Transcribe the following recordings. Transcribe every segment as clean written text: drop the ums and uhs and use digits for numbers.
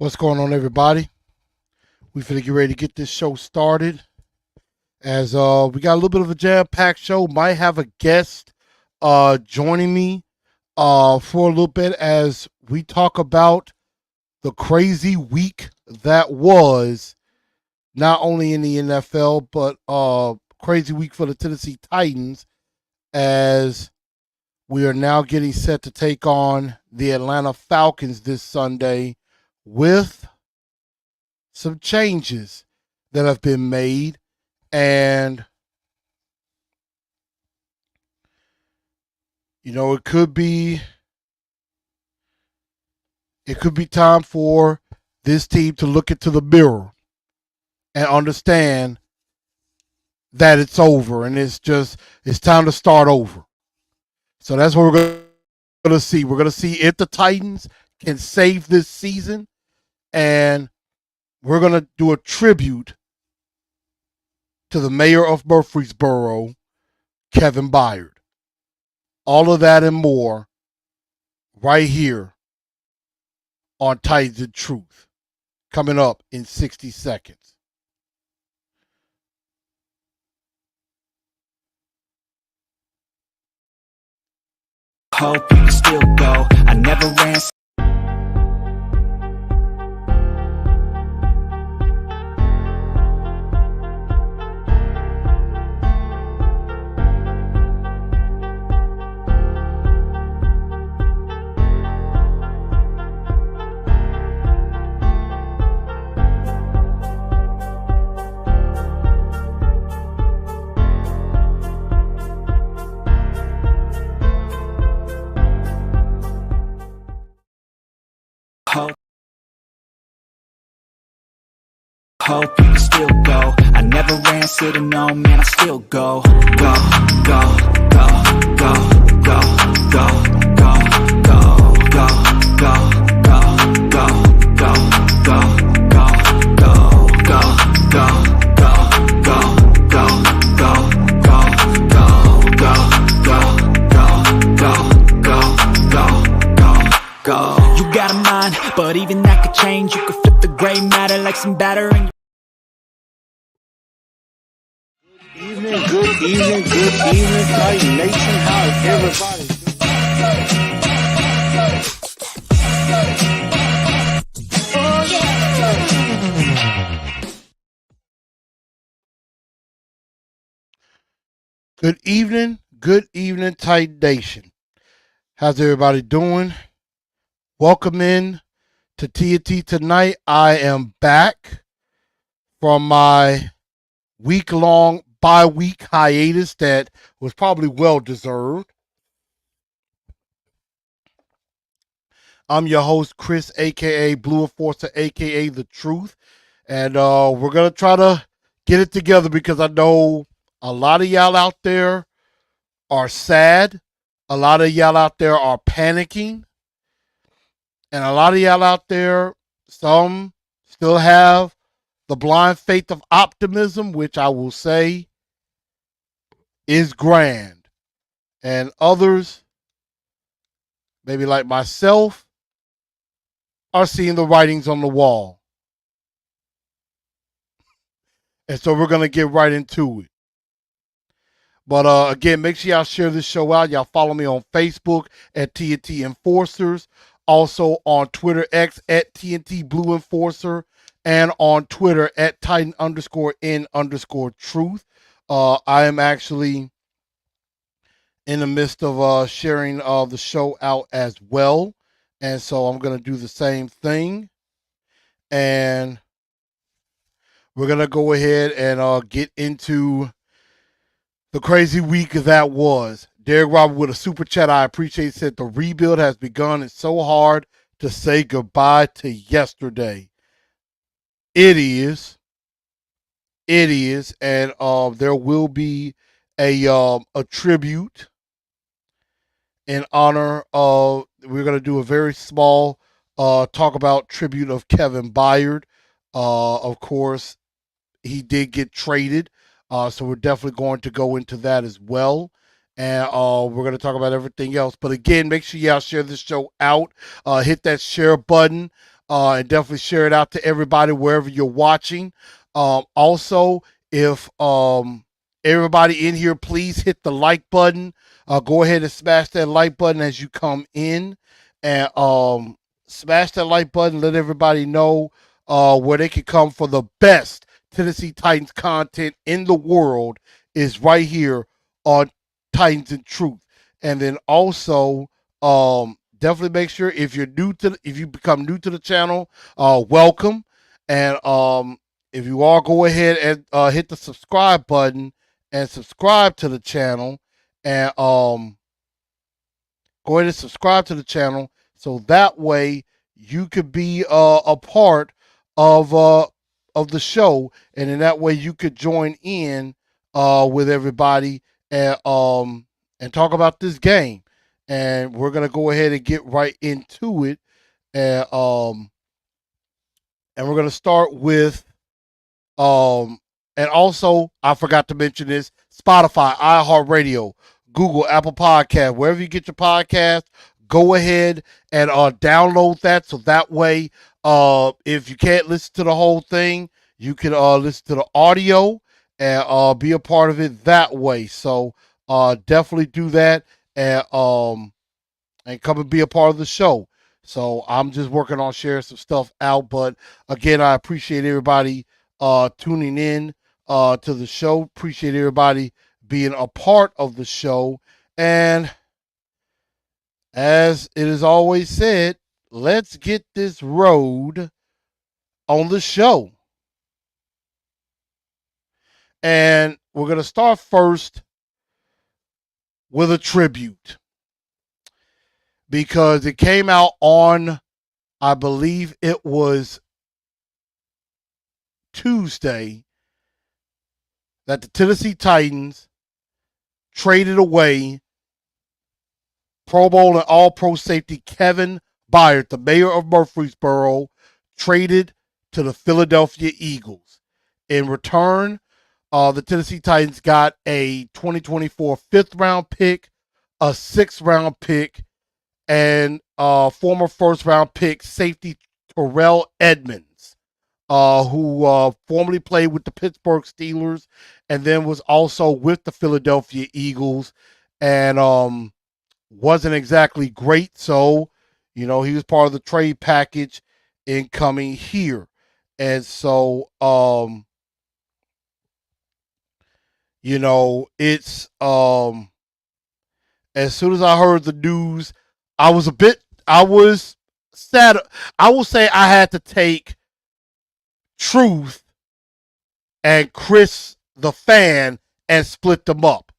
What's going on, everybody? We finna get ready to get this show started. As we got a little bit of a jam-packed show. Might have a guest joining me for a little bit as we talk about the crazy week that was not only in the NFL but crazy week for the Tennessee Titans as we are now getting set to take on the Atlanta Falcons this Sunday with some changes that have been made, and it could be time for this team to look into the mirror and understand that it's over and it's time to start over. So that's what we're going to see. We're going to see if the Titans can save this season, and we're going to do a tribute to the mayor of Murfreesboro, Kevin Byard. All of that and more right here on Titans and Truth, coming up in 60 seconds. Hope you can still go. I never ran. Hope you can still go. I never ran, sitting no, man, I still go. Go, go, go, go, go, go, go, go, go, go, go, go, go, go, go, go, go, go. You got a mind, but even that could change. You could flip the gray matter like some batter and Good evening, Titan Nation. How is everybody? Good evening, Titan Nation. How's everybody doing? Welcome in to TNT tonight. I am back from my week-long bi-week hiatus that was probably well-deserved. I'm your host, Chris, a.k.a. Blue Enforcer, a.k.a. The Truth. And we're going to try to get it together because I know a lot of y'all out there are sad. A lot of y'all out there are panicking. And a lot of y'all out there, some still have the blind faith of optimism, which I will say is grand. And others, maybe like myself, are seeing the writings on the wall. And so we're going to get right into it. But again, make sure y'all share this show out. Y'all follow me on Facebook at TNT Enforcers. Also on Twitter X at TNT Blue Enforcer. And on Twitter at Titan_N_Truth. I am actually in the midst of sharing the show out as well. And so I'm going to do the same thing. And we're going to go ahead and get into the crazy week that was. Derek Robert with a super chat I appreciate said the rebuild has begun. It's so hard to say goodbye to yesterday. It is. And there will be a tribute in honor of, we're going to do a very small talk about tribute of Kevin Byard. Of course, he did get traded. So we're definitely going to go into that as well. And we're going to talk about everything else. But again, make sure y'all share this show out. Hit that share button. and definitely share it out to everybody wherever you're watching. Also, if everybody in here, please hit the like button. Go ahead and smash that like button as you come in, and smash that like button. Let everybody know where they can come for the best Tennessee Titans content in the world is right here on Titans and Truth. And then also, definitely make sure if you become new to the channel, welcome. And if you all go ahead and hit the subscribe button and subscribe to the channel, and go ahead and subscribe to the channel so that way you could be a part of uh of the show, and in that way you could join in with everybody and talk about this game. And we're gonna go ahead and get right into it, and we're gonna start with um, and also, I forgot to mention this: Spotify, iHeartRadio, Google, Apple Podcast, wherever you get your podcast, go ahead and download that. So that way, if you can't listen to the whole thing, you can listen to the audio and be a part of it that way. So definitely do that, and come and be a part of the show. So I'm just working on sharing some stuff out. But again, I appreciate everybody tuning in to the show. Appreciate everybody being a part of the show. And as it is always said, let's get this road on the show. And we're going to start first with a tribute because it came out on, I believe it was Tuesday, that the Tennessee Titans traded away Pro Bowl and All Pro safety Kevin Byard, the mayor of Murfreesboro, traded to the Philadelphia Eagles. In return, the Tennessee Titans got a 2024 fifth round pick, a sixth round pick, and former first round pick safety Terrell Edmonds, who formerly played with the Pittsburgh Steelers and then was also with the Philadelphia Eagles, and wasn't exactly great. So, he was part of the trade package in coming here. And so, it's as soon as I heard the news, I was sad. I will say I had to take Truth and Chris the fan and split them up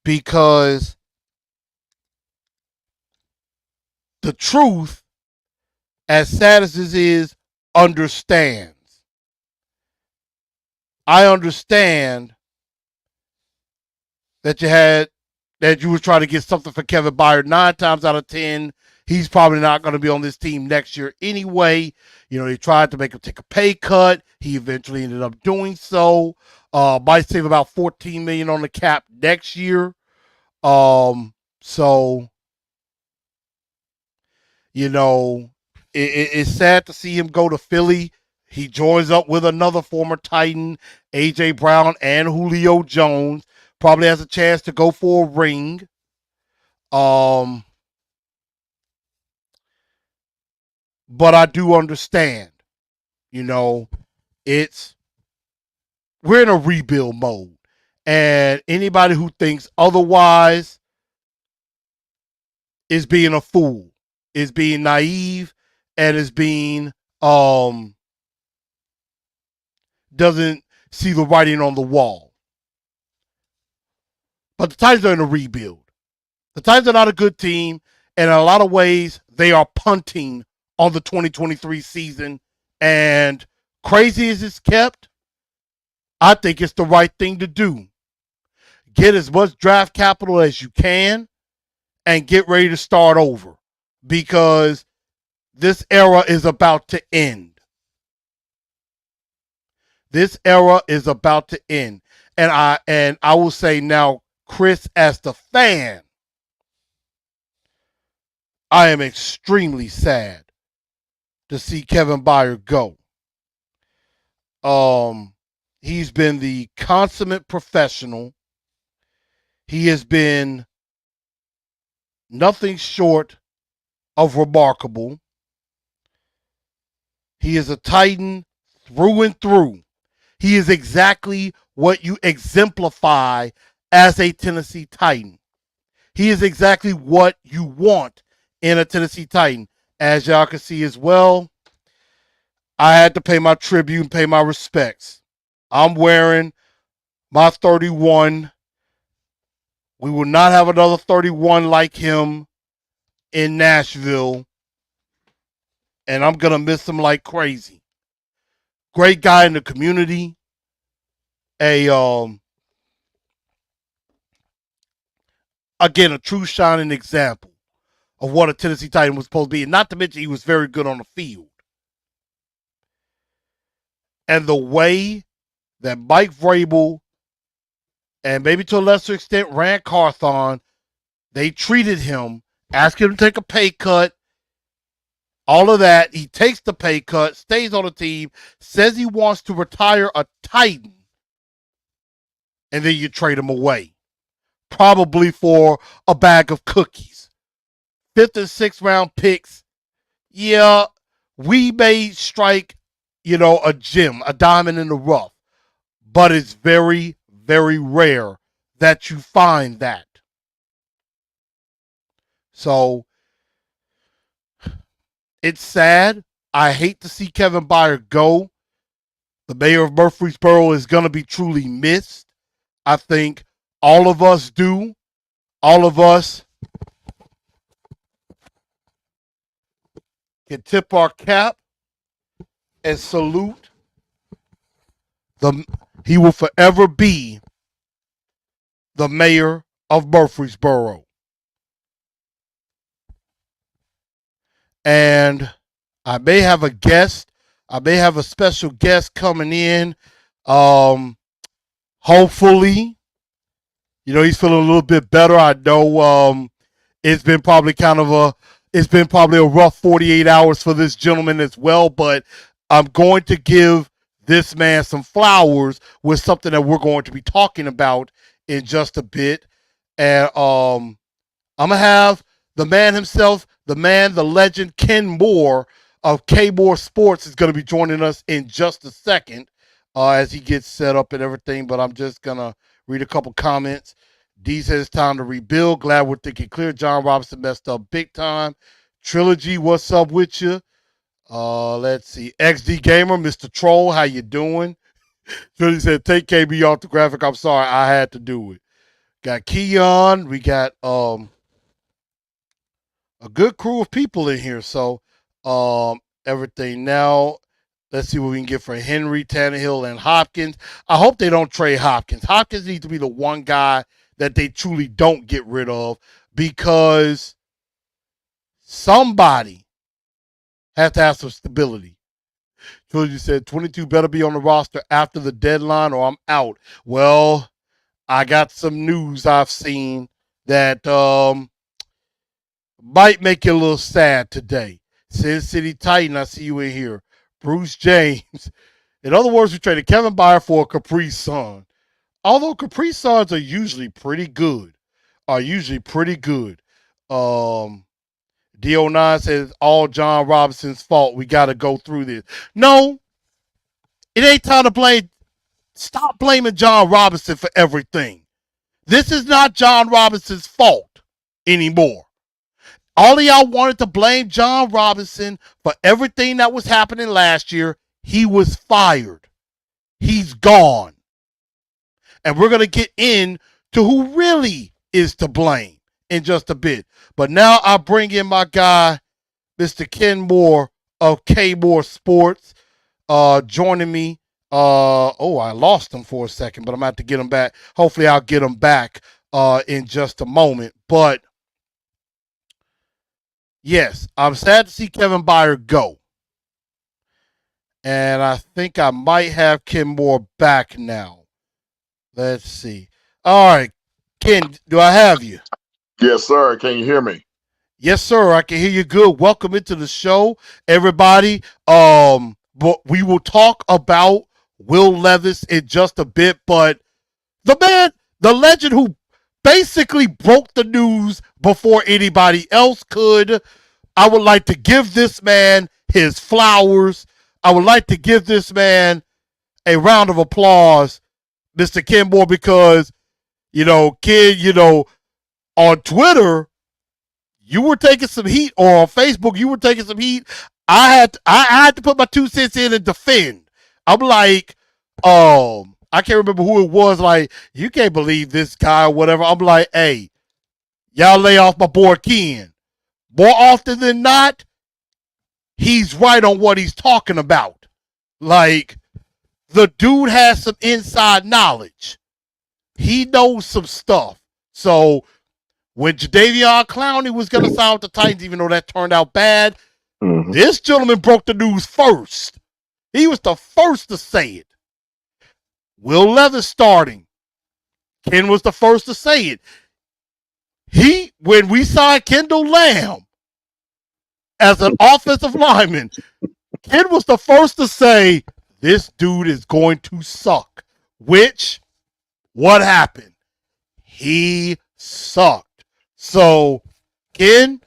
because the Truth, as sad as this is, understands. I understand that you were trying to get something for Kevin Byard. 9 times out of 10, he's probably not going to be on this team next year anyway. They tried to make him take a pay cut. He eventually ended up doing so. Might save about $14 million on the cap next year. So it's sad to see him go to Philly. He joins up with another former Titan, A.J. Brown and Julio Jones. Probably has a chance to go for a ring. But I do understand. It's we're in a rebuild mode. And anybody who thinks otherwise is being a fool, is being naive, and is being doesn't see the writing on the wall. But the Titans are in a rebuild. The Titans are not a good team, and in a lot of ways, they are punting on the 2023 season. And crazy as it's kept, I think it's the right thing to do. Get as much draft capital as you can and get ready to start over because this era is about to end. This era is about to end. And I will say now, Chris, as the fan, I am extremely sad to see Kevin Byard go. Um, he's been the consummate professional. He has been nothing short of remarkable. He is a Titan through and through. He is exactly what you exemplify as a Tennessee Titan. He is exactly what you want in a Tennessee Titan. As y'all can see as well, I had to pay my tribute and pay my respects. I'm wearing my 31. We will not have another 31 like him in Nashville, and I'm going to miss him like crazy. Great guy in the community. A Again, a true shining example of what a Tennessee Titan was supposed to be. And not to mention, he was very good on the field. And the way that Mike Vrabel and maybe to a lesser extent Rand Carthon, they treated him, asked him to take a pay cut, all of that. He takes the pay cut, stays on the team, says he wants to retire a Titan, and then you trade him away. Probably for a bag of cookies. Fifth and sixth round picks. Yeah, we may strike, a gem, a diamond in the rough, but it's very, very rare that you find that. So it's sad. I hate to see Kevin Byard go. The mayor of Murfreesboro is going to be truly missed. I think all of us do. All of us can tip our cap and salute the. He will forever be the mayor of Murfreesboro. And I may have a guest. I may have a special guest coming in. Hopefully, he's feeling a little bit better. I know it's been probably a rough 48 hours for this gentleman as well, but I'm going to give this man some flowers with something that we're going to be talking about in just a bit. And I'm going to have the man himself, the man, the legend, Ken Moore of K Moore Sports is going to be joining us in just a second as he gets set up and everything. But I'm just going to read a couple comments. D says it's time to rebuild. Glad we're thinking clear. John Robinson messed up big time. Trilogy, what's up with you? Let's see. XD Gamer, Mr. Troll, how you doing? Trilogy said, take KB off the graphic. I'm sorry, I had to do it. Got Keon. We got a good crew of people in here. So everything now. Let's see what we can get for Henry, Tannehill, and Hopkins. I hope they don't trade Hopkins. Hopkins needs to be the one guy that they truly don't get rid of because somebody has to have some stability. Trilogy said 22 better be on the roster after the deadline or I'm out. Well, I got some news I've seen that might make you a little sad today. Sin City Titan, I see you in here. Bruce James. In other words, we traded Kevin Byard for a Capri Sun. Although Capri Suns are usually pretty good. D09 says all John Robinson's fault. We got to go through this. No, it ain't time to blame. Stop blaming John Robinson for everything. This is not John Robinson's fault anymore. All of y'all wanted to blame John Robinson for everything that was happening last year. He was fired. He's gone. And we're going to get into who really is to blame in just a bit. But now I bring in my guy, Mr. Ken Moore of K Moore Sports, joining me. I lost him for a second, but I'm going to have to get him back. Hopefully I'll get him back in just a moment. But yes, I'm sad to see Kevin Byard go. And I think I might have Ken Moore back now. Let's see. All right, Ken, do I have you? Yes, sir. Can you hear me? Yes, sir. I can hear you good. Welcome into the show, everybody. But we will talk about Will Levis in just a bit. But the man, the legend who basically broke the news before anybody else could. I would like to give this man his flowers. I would like to give this man a round of applause, Mr. Ken Moore, because Ken, on Twitter you were taking some heat, or on Facebook you were taking some heat. I had to put my 2 cents in and defend. I'm like, I can't remember who it was. Like, you can't believe this guy or whatever. I'm like, hey, y'all lay off my boy Ken. More often than not, he's right on what he's talking about. Like, the dude has some inside knowledge. He knows some stuff. So when Jadeveon Clowney was going to sign with the Titans, even though that turned out bad, this gentleman broke the news first. He was the first to say it. Will Levis starting. Ken was the first to say it. When we signed Kendall Lamb as an offensive lineman, Ken was the first to say, this dude is going to suck. Which, what happened? He sucked. So, Ken,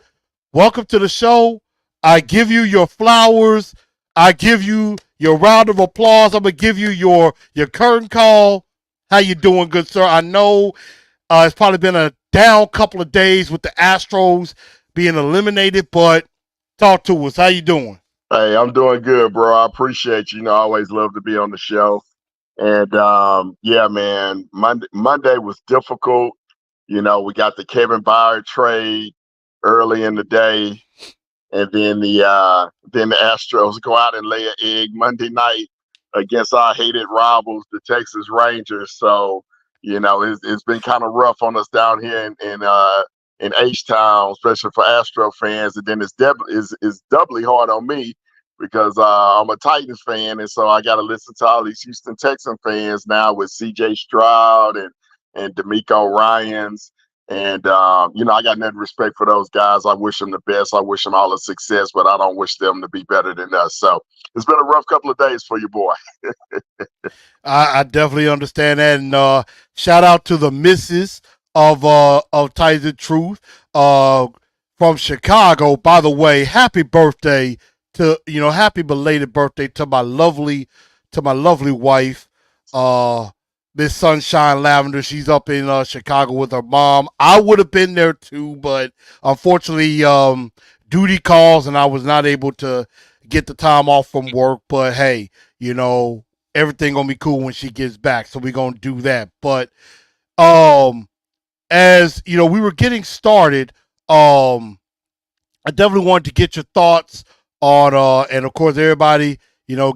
welcome to the show. I give you your flowers. I give you your round of applause. I'm gonna give you your curtain call. How you doing, good sir? I know it's probably been a down couple of days with the Astros being eliminated, but talk to us. How you doing? Hey, I'm doing good, bro. I appreciate you. I always love to be on the show. And yeah, man, Monday was difficult. We got the Kevin Byard trade early in the day, and then the Astros go out and lay an egg Monday night against our hated rivals, the Texas Rangers. So it's been kind of rough on us down here in H Town, especially for Astro fans. And then it's doubly hard on me because I'm a Titans fan, and so I got to listen to all these Houston Texan fans now with C.J. Stroud and D'Amico Ryans. And I got nothing respect for those guys. I wish them the best. I wish them all the success, but I don't wish them to be better than us. So it's been a rough couple of days for you, boy. I definitely understand that, and shout out to the missus of Titans of Truth from Chicago. By the way, happy birthday happy belated birthday to my lovely wife, uh, Miss Sunshine Lavender. She's up in Chicago with her mom. I would have been there too, but unfortunately, duty calls, and I was not able to get the time off from work. But hey, everything gonna be cool when she gets back, so we gonna do that. But um, as we were getting started, I definitely wanted to get your thoughts on, and of course, everybody,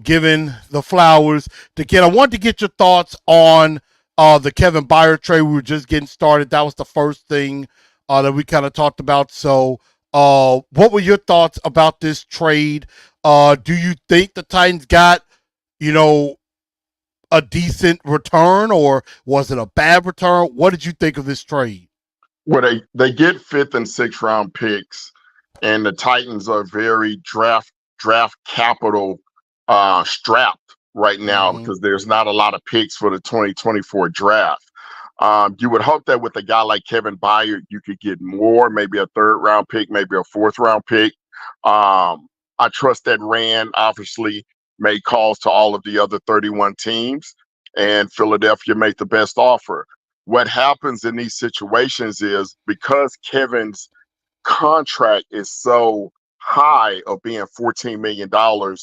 giving the flowers to Ken. I wanted to get your thoughts on the Kevin Byard trade. We were just getting started. That was the first thing that we kind of talked about. So, what were your thoughts about this trade? Do you think the Titans got, you know, a decent return, or was it a bad return? What did you think of this trade? Where they get fifth and sixth round picks, and the Titans are very draft capital strapped right now Mm-hmm. because there's not a lot of picks for the 2024 draft. You would hope that with a guy like Kevin Byard, you could get more, maybe a third round pick, maybe a fourth round pick. I trust that Rand obviously made calls to all of the other 31 teams, and Philadelphia made the best offer. What happens in these situations is because Kevin's contract is so high of being $14 million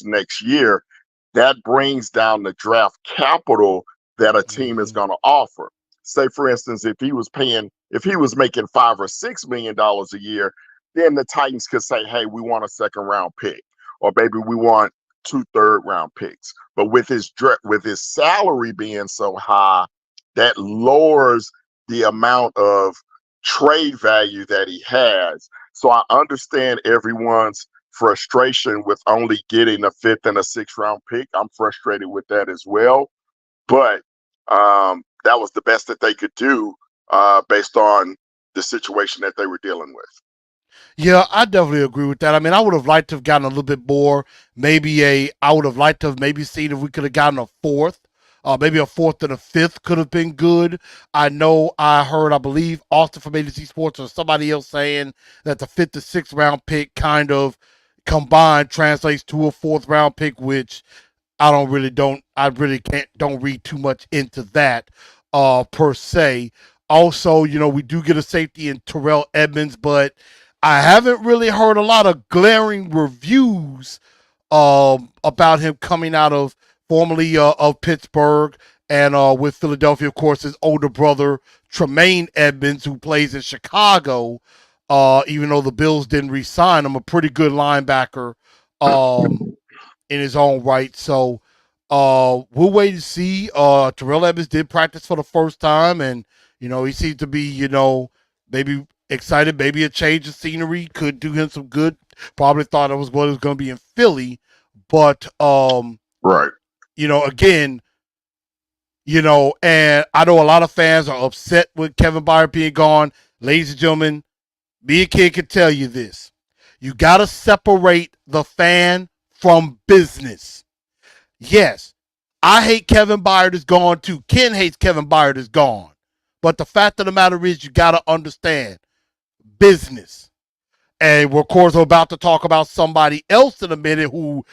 next year, that brings down the draft capital that a team is Mm-hmm. going to offer. Say, for instance, if he was making $5 or $6 million a year, then the Titans could say, hey, we want a second round pick, or maybe we want two third round picks. But with his salary being so high, that lowers the amount of trade value that he has. So I understand everyone's frustration with only getting a fifth and a sixth round pick. I'm frustrated with that as well. But that was the best that they could do based on the situation that they were dealing with. Yeah, I definitely agree with that. I mean, I would have liked to have gotten a little bit more. I would have liked to have maybe seen if we could have gotten a fourth. Maybe a fourth and a fifth could have been good. I know I heard, I believe, Austin from AZ Sports or somebody else saying that the fifth to sixth round pick kind of combined translates to a fourth round pick, which I really can't don't read too much into that per se. Also, we do get a safety in Terrell Edmonds, but I haven't really heard a lot of glaring reviews about him coming out of formerly of Pittsburgh and with Philadelphia, of course, his older brother Tremaine Edmonds, who plays in Chicago. Even though the Bills didn't re-sign him, a pretty good linebacker. Um, in his own right. So we'll wait and see. Terrell Evans did practice for the first time, and he seemed to be maybe excited. Maybe a change of scenery could do him some good. Probably thought it was what it was going to be in Philly, but Right. again. And I know a lot of fans are upset with Kevin Byard being gone. Ladies and gentlemen, me and Kid can tell you this. You got to separate the fan from business. Yes, I hate Kevin Byard is gone too. Ken hates Kevin Byard is gone. But the fact of the matter is, you got to understand business. And we're, of course, about to talk about somebody else in a minute who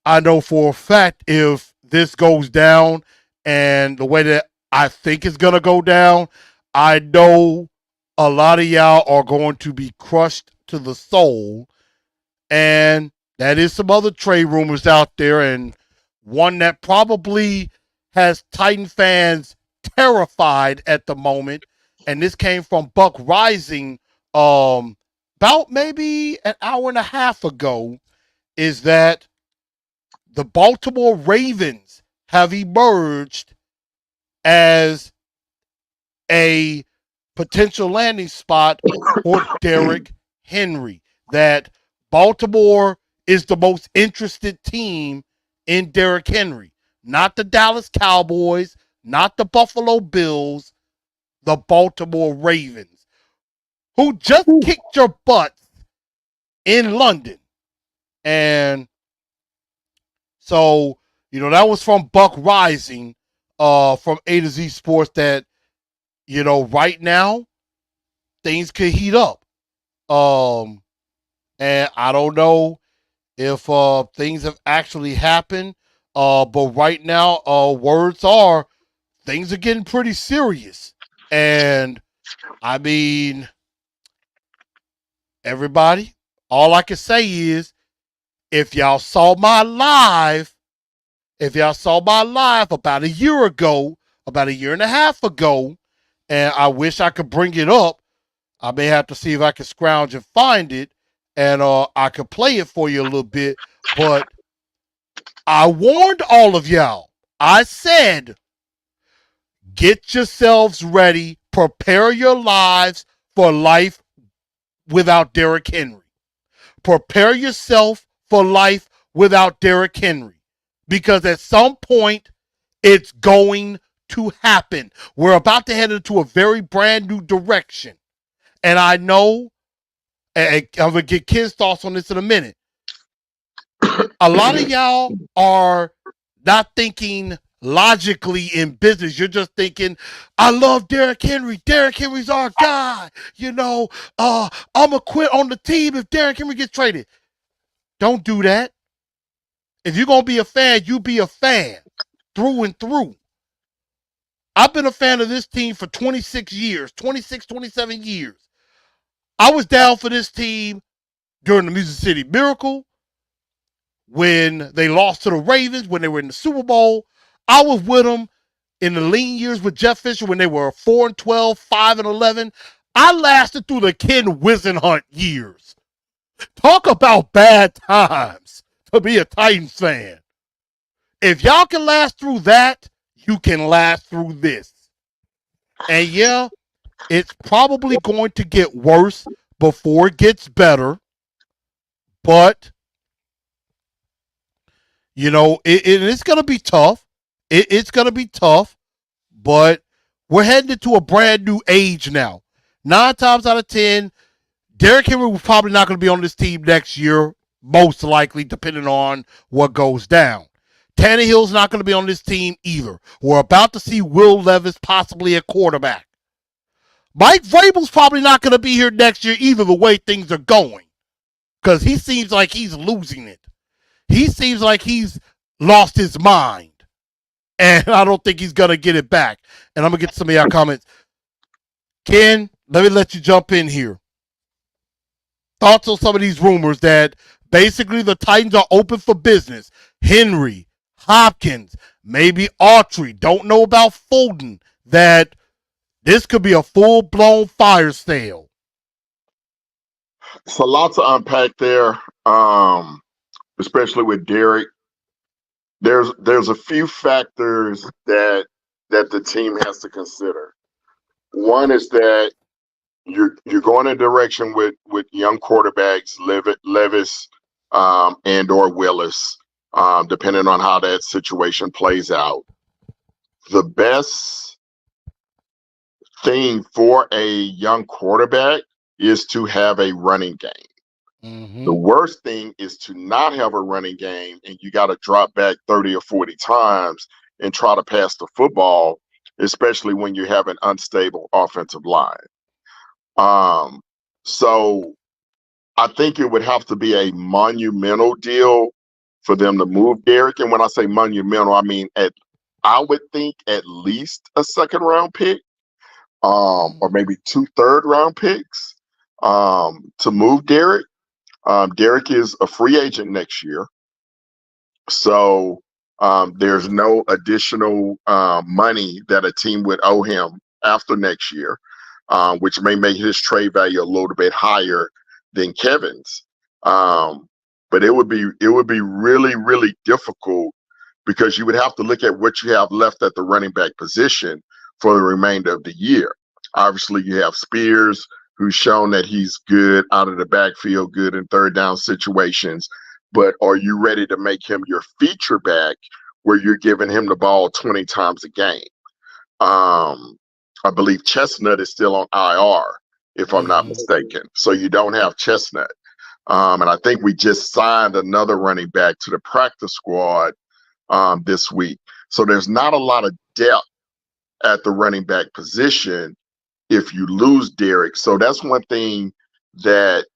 I know for a fact if this goes down and the way that I think it's going to go down, I know a lot of y'all are going to be crushed to the soul. And that is some other trade rumors out there, and one that probably has Titan fans terrified at the moment. And this came from Buck Rising about maybe an hour and a half ago, is that the Baltimore Ravens have emerged as a potential landing spot for Derrick Henry. That Baltimore is the most interested team in Derrick Henry. Not the Dallas Cowboys, not the Buffalo Bills, the Baltimore Ravens, who just kicked your butts in London. And so, that was from Buck Rising from A to Z Sports that, right now, things could heat up. And I don't know if things have actually happened. But right now, words are things are getting pretty serious. And I mean, everybody, all I can say is if y'all saw my live, about a year ago, about a year and a half ago, and I wish I could bring it up. I may have to see if I can scrounge and find it, and I could play it for you a little bit. But I warned all of y'all. I said, get yourselves ready, prepare your lives for life without Derrick Henry. Prepare yourself for life without Derrick Henry. Because at some point, it's going to happen. We're about to head into a very brand new direction. And I know, and I'm going to get Ken's thoughts on this in a minute. A lot of y'all are not thinking logically in business. You're just thinking, I love Derrick Henry. Derrick Henry's our guy. I'm going to quit on the team if Derrick Henry gets traded. Don't do that. If you're going to be a fan, you be a fan through and through. I've been a fan of this team for 26 years, 26, 27 years. I was down for this team during the Music City Miracle, when they lost to the Ravens, when they were in the Super Bowl. I was with them in the lean years with Jeff Fisher when they were 4-12, 5-11. I lasted through the Ken Wisenhunt years. Talk about bad times to be a Titans fan. If y'all can last through that, you can last through this. And yeah, it's probably going to get worse before it gets better. But, it's going to be tough. It's going to be tough. But we're heading into a brand new age now. 9 times out of 10, Derrick Henry was probably not going to be on this team next year, most likely, depending on what goes down. Tannehill's not going to be on this team either. We're about to see Will Levis possibly at quarterback. Mike Vrabel's probably not going to be here next year either, the way things are going, because he seems like he's losing it. He seems like he's lost his mind, and I don't think he's going to get it back. And I'm going to get some of y'all comments. Ken, let me let you jump in here. Thoughts on some of these rumors that basically the Titans are open for business. Henry, Hopkins, maybe Autry. Don't know about Fulton. That this could be a full-blown fire sale. It's a lot to unpack there, especially with Derek. There's a few factors that the team has to consider. One is that you're going in a direction with young quarterbacks, Levis, and or Willis, depending on how that situation plays out. The best thing for a young quarterback is to have a running game. Mm-hmm. The worst thing is to not have a running game and you got to drop back 30 or 40 times and try to pass the football, especially when you have an unstable offensive line. So I think it would have to be a monumental deal for them to move Derek. And when I say monumental, I mean I would think at least a second round pick, or maybe 2 third-round picks to move Derek. Derek is a free agent next year. So there's no additional money that a team would owe him after next year, which may make his trade value a little bit higher than Kevin's. But it would be really, really difficult because you would have to look at what you have left at the running back position for the remainder of the year. Obviously, you have Spears, who's shown that he's good out of the backfield, good in third down situations. But are you ready to make him your feature back where you're giving him the ball 20 times a game? I believe Chestnut is still on IR, if I'm not mistaken. So you don't have Chestnut. And I think we just signed another running back to the practice squad this week. So there's not a lot of depth at the running back position if you lose Derek. So that's one thing that,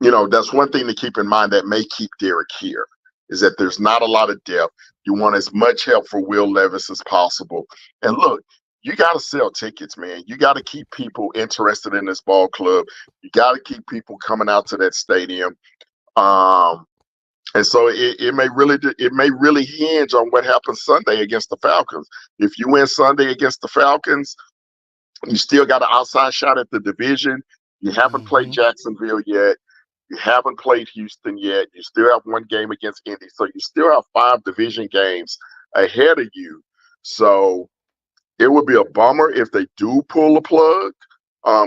that's one thing to keep in mind that may keep Derek here, is that there's not a lot of depth. You want as much help for Will Levis as possible. And look, you got to sell tickets, man. You got to keep people interested in this ball club. You got to keep people coming out to that stadium. And so it may really hinge on what happens Sunday against the Falcons. If you win Sunday against the Falcons, you still got an outside shot at the division. You haven't played Jacksonville yet. You haven't played Houston yet. You still have one game against Indy. So you still have 5 division games ahead of you. So it would be a bummer if they do pull the plug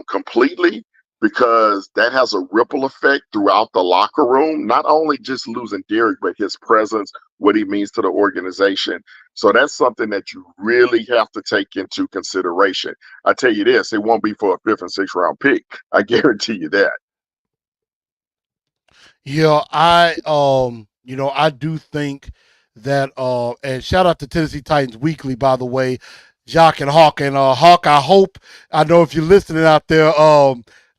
completely, because that has a ripple effect throughout the locker room, not only just losing Derek, but his presence, what he means to the organization. So that's something that you really have to take into consideration. I tell you this, it won't be for a 5th and 6th round pick. I guarantee you that. Yeah, I do think that and shout out to Tennessee Titans Weekly, by the way, Jacques and Hawk. And Hawk, I know if you're listening out there,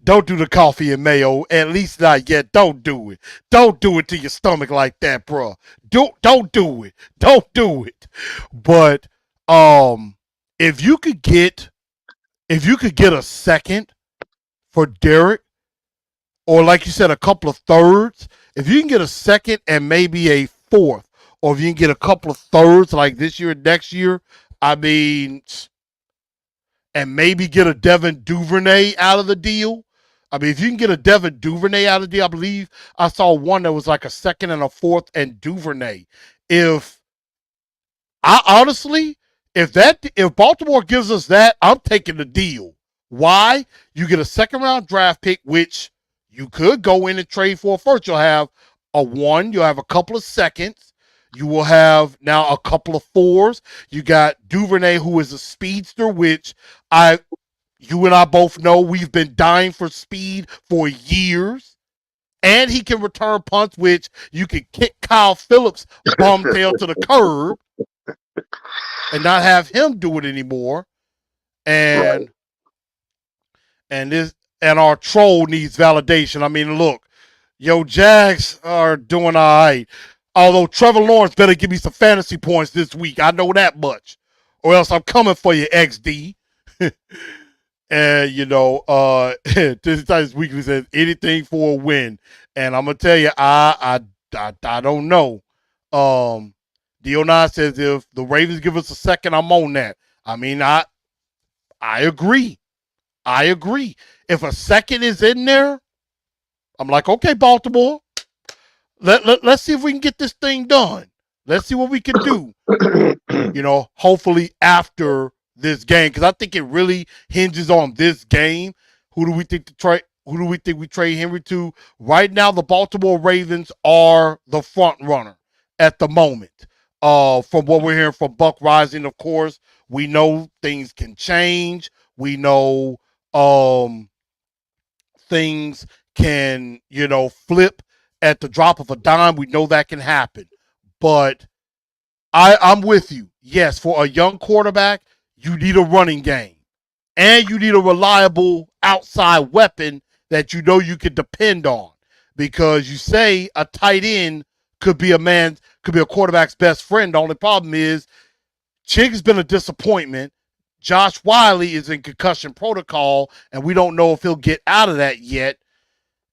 don't do the coffee and mayo, at least not yet. Don't do it. Don't do it to your stomach like that, bro. Don't do it. Don't do it. But if you could get a second for Derek, or like you said, a couple of thirds, if you can get a second and maybe a fourth, or if you can get a couple of thirds like this year and next year, I mean, and maybe get a Devin Duvernay out of the deal. I mean, if you can get a Devin Duvernay out of the deal, I believe I saw one that was like a second and a fourth and Duvernay. If Baltimore gives us that, I'm taking the deal. Why? You get a second round draft pick, which you could go in and trade for a first. You'll have a 1, you'll have a couple of seconds, you will have now a couple of 4s. You got Duvernay, who is a speedster, which You and I both know we've been dying for speed for years. And he can return punts, which you can kick Kyle Phillips' bum tail to the curb and not have him do it anymore. Right. And this and our troll needs validation. I mean, look, yo, Jags are doing all right. Although Trevor Lawrence better give me some fantasy points this week. I know that much. Or else I'm coming for you, XD. And this weekly says anything for a win. And I'm gonna tell you, I don't know. Dio9 says if the Ravens give us a second, I'm on that. I mean, I agree. I agree. If a second is in there, I'm like, okay, Baltimore, let's see if we can get this thing done. Let's see what we can do. Hopefully after this game, because I think it really hinges on this game. Who do we think to trade? Who do we think we trade Henry to? Right now, the Baltimore Ravens are the front runner at the moment. From what we're hearing from Buck Rising, of course, we know things can change. We know things can, flip at the drop of a dime. We know that can happen. But I'm with you. Yes, for a young quarterback, you need a running game. And you need a reliable outside weapon that you know you can depend on. Because you say a tight end could be a quarterback's best friend. The only problem is Chig's been a disappointment. Josh Wiley is in concussion protocol, and we don't know if he'll get out of that yet.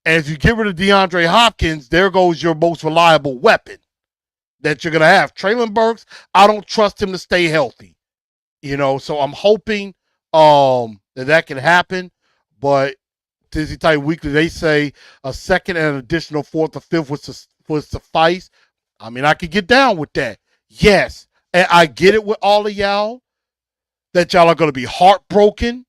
And if you get rid of DeAndre Hopkins, there goes your most reliable weapon that you're going to have. Traylon Burks, I don't trust him to stay healthy. So I'm hoping that can happen. But Tizzy Tight Weekly, they say a second and an additional fourth or fifth would suffice. I mean, I could get down with that. Yes. And I get it with all of y'all that y'all are going to be heartbroken,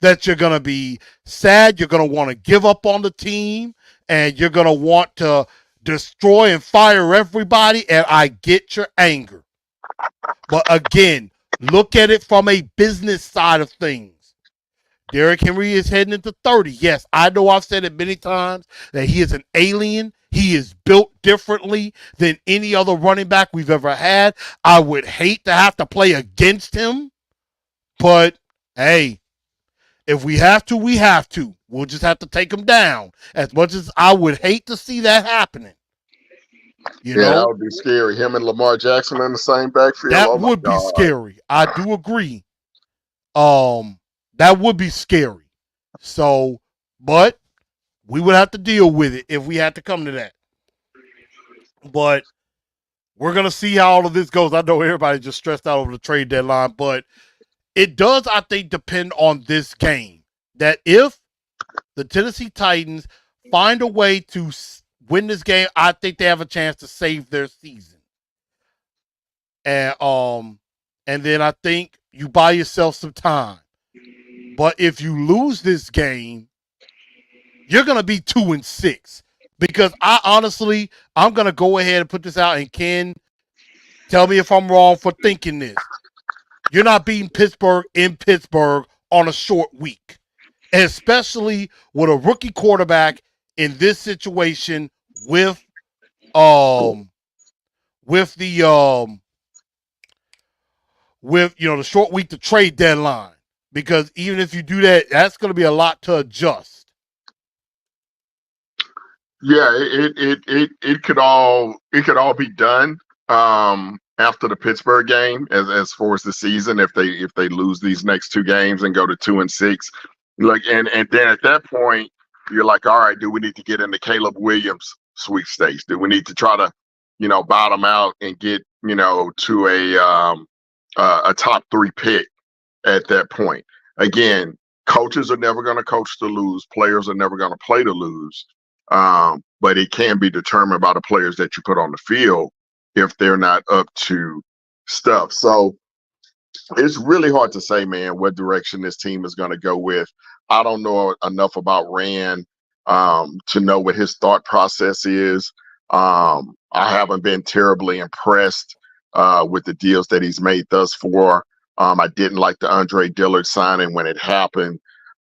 that you're going to be sad. You're going to want to give up on the team, and you're going to want to destroy and fire everybody. And I get your anger. But again, look at it from a business side of things. Derrick Henry is heading into 30. Yes, I know I've said it many times that he is an alien. He is built differently than any other running back we've ever had. I would hate to have to play against him, but hey, if we have to, we have to. We'll just have to take him down. As much as I would hate to see that happening, you Yeah, that know, would be scary. Him and Lamar Jackson in the same backfield. that Oh my would be God. scary. I do agree. That would be scary. So, but we would have to deal with it if we had to come to that. But we're gonna see how all of this goes. I know everybody's just stressed out over the trade deadline, but it does, I think, depend on this game. That if the Tennessee Titans find a way to win this game, I think they have a chance to save their season. And then I think you buy yourself some time. But if you lose this game, you're gonna be 2-6. Because I'm gonna go ahead and put this out, and Ken, tell me if I'm wrong for thinking this. You're not beating Pittsburgh in Pittsburgh on a short week, especially with a rookie quarterback in this situation with um with the with the short week, the trade deadline. Because even if you do that, that's going to be a lot to adjust. Yeah, it could all be done after the Pittsburgh game as far as the season if they lose these next two games and go to 2-6. Like and then at that point you're like, all right, do we need to get into Caleb Williams sweepstakes? Do we need to try to, bottom out and get, to a top three pick at that point? Again, coaches are never going to coach to lose. Players are never going to play to lose. But it can be determined by the players that you put on the field if they're not up to stuff. So it's really hard to say, man, what direction this team is going to go with. I don't know enough about Rand to know what his thought process is. I haven't been terribly impressed with the deals that he's made thus far. I didn't like the Andre Dillard signing when it happened.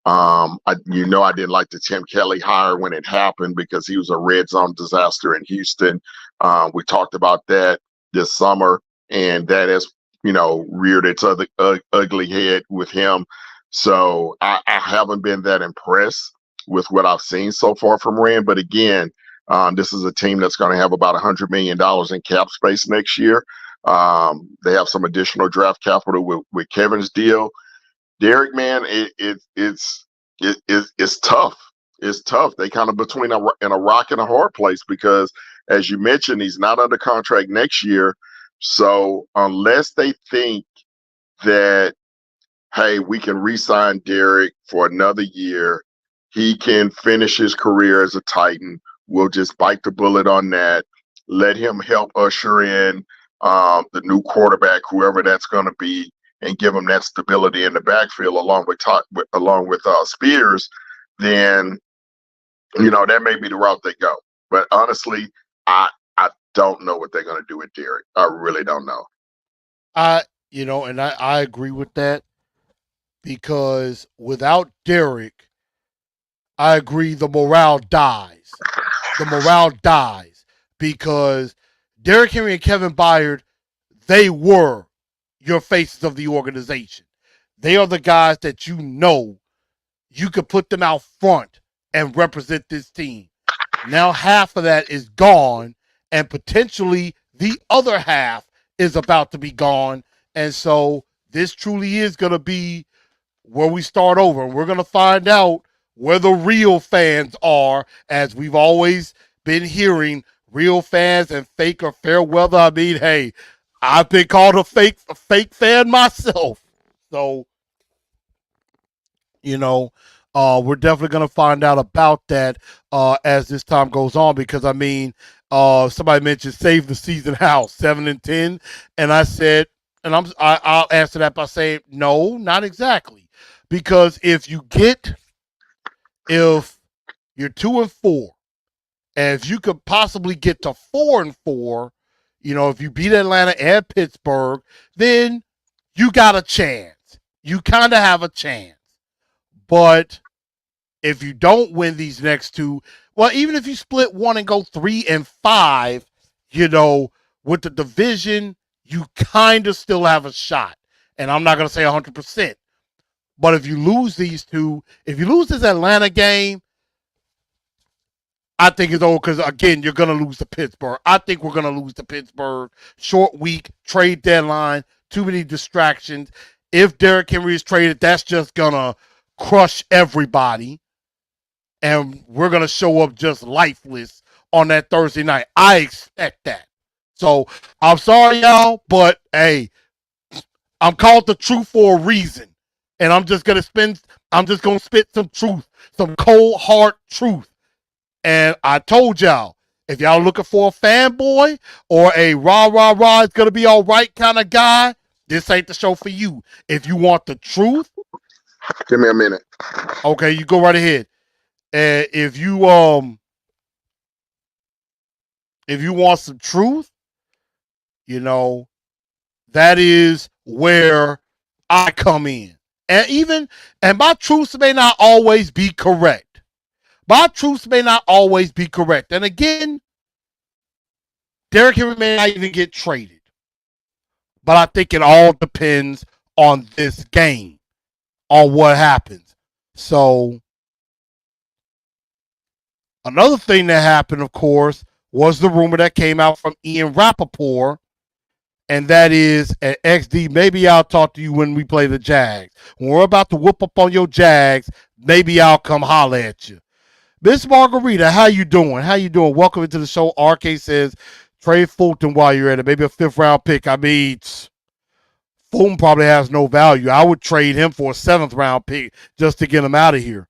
I didn't like the Tim Kelly hire when it happened because he was a red zone disaster in Houston. We talked about that this summer, and that has, reared its ugly head with him. So I haven't been that impressed with what I've seen so far from Rand. But again, this is a team that's going to have about $100 million in cap space next year. They have some additional draft capital with Kevin's deal. Derek, man, it's tough. It's tough. They kind of between in a rock and a hard place because, as you mentioned, he's not under contract next year. So unless they think that, hey, we can re-sign Derek for another year, he can finish his career as a Titan. We'll just bite the bullet on that. Let him help usher in the new quarterback, whoever that's going to be, and give him that stability in the backfield along with Spears. Then that may be the route they go. But honestly, I don't know what they're going to do with Derek. I really don't know. I agree with that because without Derek, I agree the morale dies. The morale dies because Derrick Henry and Kevin Byard, they were your faces of the organization. They are the guys that you could put them out front and represent this team. Now half of that is gone, and potentially the other half is about to be gone. And so this truly is going to be where we start over. And we're going to find out where the real fans are, as we've always been hearing, real fans and fake or fair weather. I mean, hey, I've been called a fake fan myself. So, we're definitely going to find out about that as this time goes on because, I mean, somebody mentioned save the season house 7-10. And I said, and I'll answer that by saying, no, not exactly. Because if you're 2-4, and if you could possibly get to 4-4, if you beat Atlanta and Pittsburgh, then you got a chance. You kind of have a chance. But if you don't win these next two, well, even if you split one and go 3-5, with the division, you kind of still have a shot. And I'm not going to say 100%. But if you lose these two, if you lose this Atlanta game, I think it's over because, again, you're going to lose to Pittsburgh. I think we're going to lose to Pittsburgh. Short week, trade deadline, too many distractions. If Derrick Henry is traded, that's just going to crush everybody. And we're going to show up just lifeless on that Thursday night. I expect that. So I'm sorry, y'all, but hey, I'm called the truth for a reason. And I'm just going to spit some truth, some cold, hard truth. And I told y'all, if y'all looking for a fanboy or a rah, rah, rah, it's going to be all right kind of guy, this ain't the show for you. If you want the truth, give me a minute. Okay, you go right ahead. And if you want some truth, that is where I come in. And my truths may not always be correct. My truths may not always be correct. And again, Derrick Henry may not even get traded. But I think it all depends on this game, on what happens. So, another thing that happened, of course, was the rumor that came out from Ian Rappaport, and that is at XD, maybe I'll talk to you when we play the Jags. When we're about to whoop up on your Jags, maybe I'll come holler at you. Miss Margarita, how you doing? How you doing? Welcome into the show. RK says, trade Fulton while you're at it. Maybe a 5th-round pick. I mean, Fulton probably has no value. I would trade him for a 7th-round pick just to get him out of here.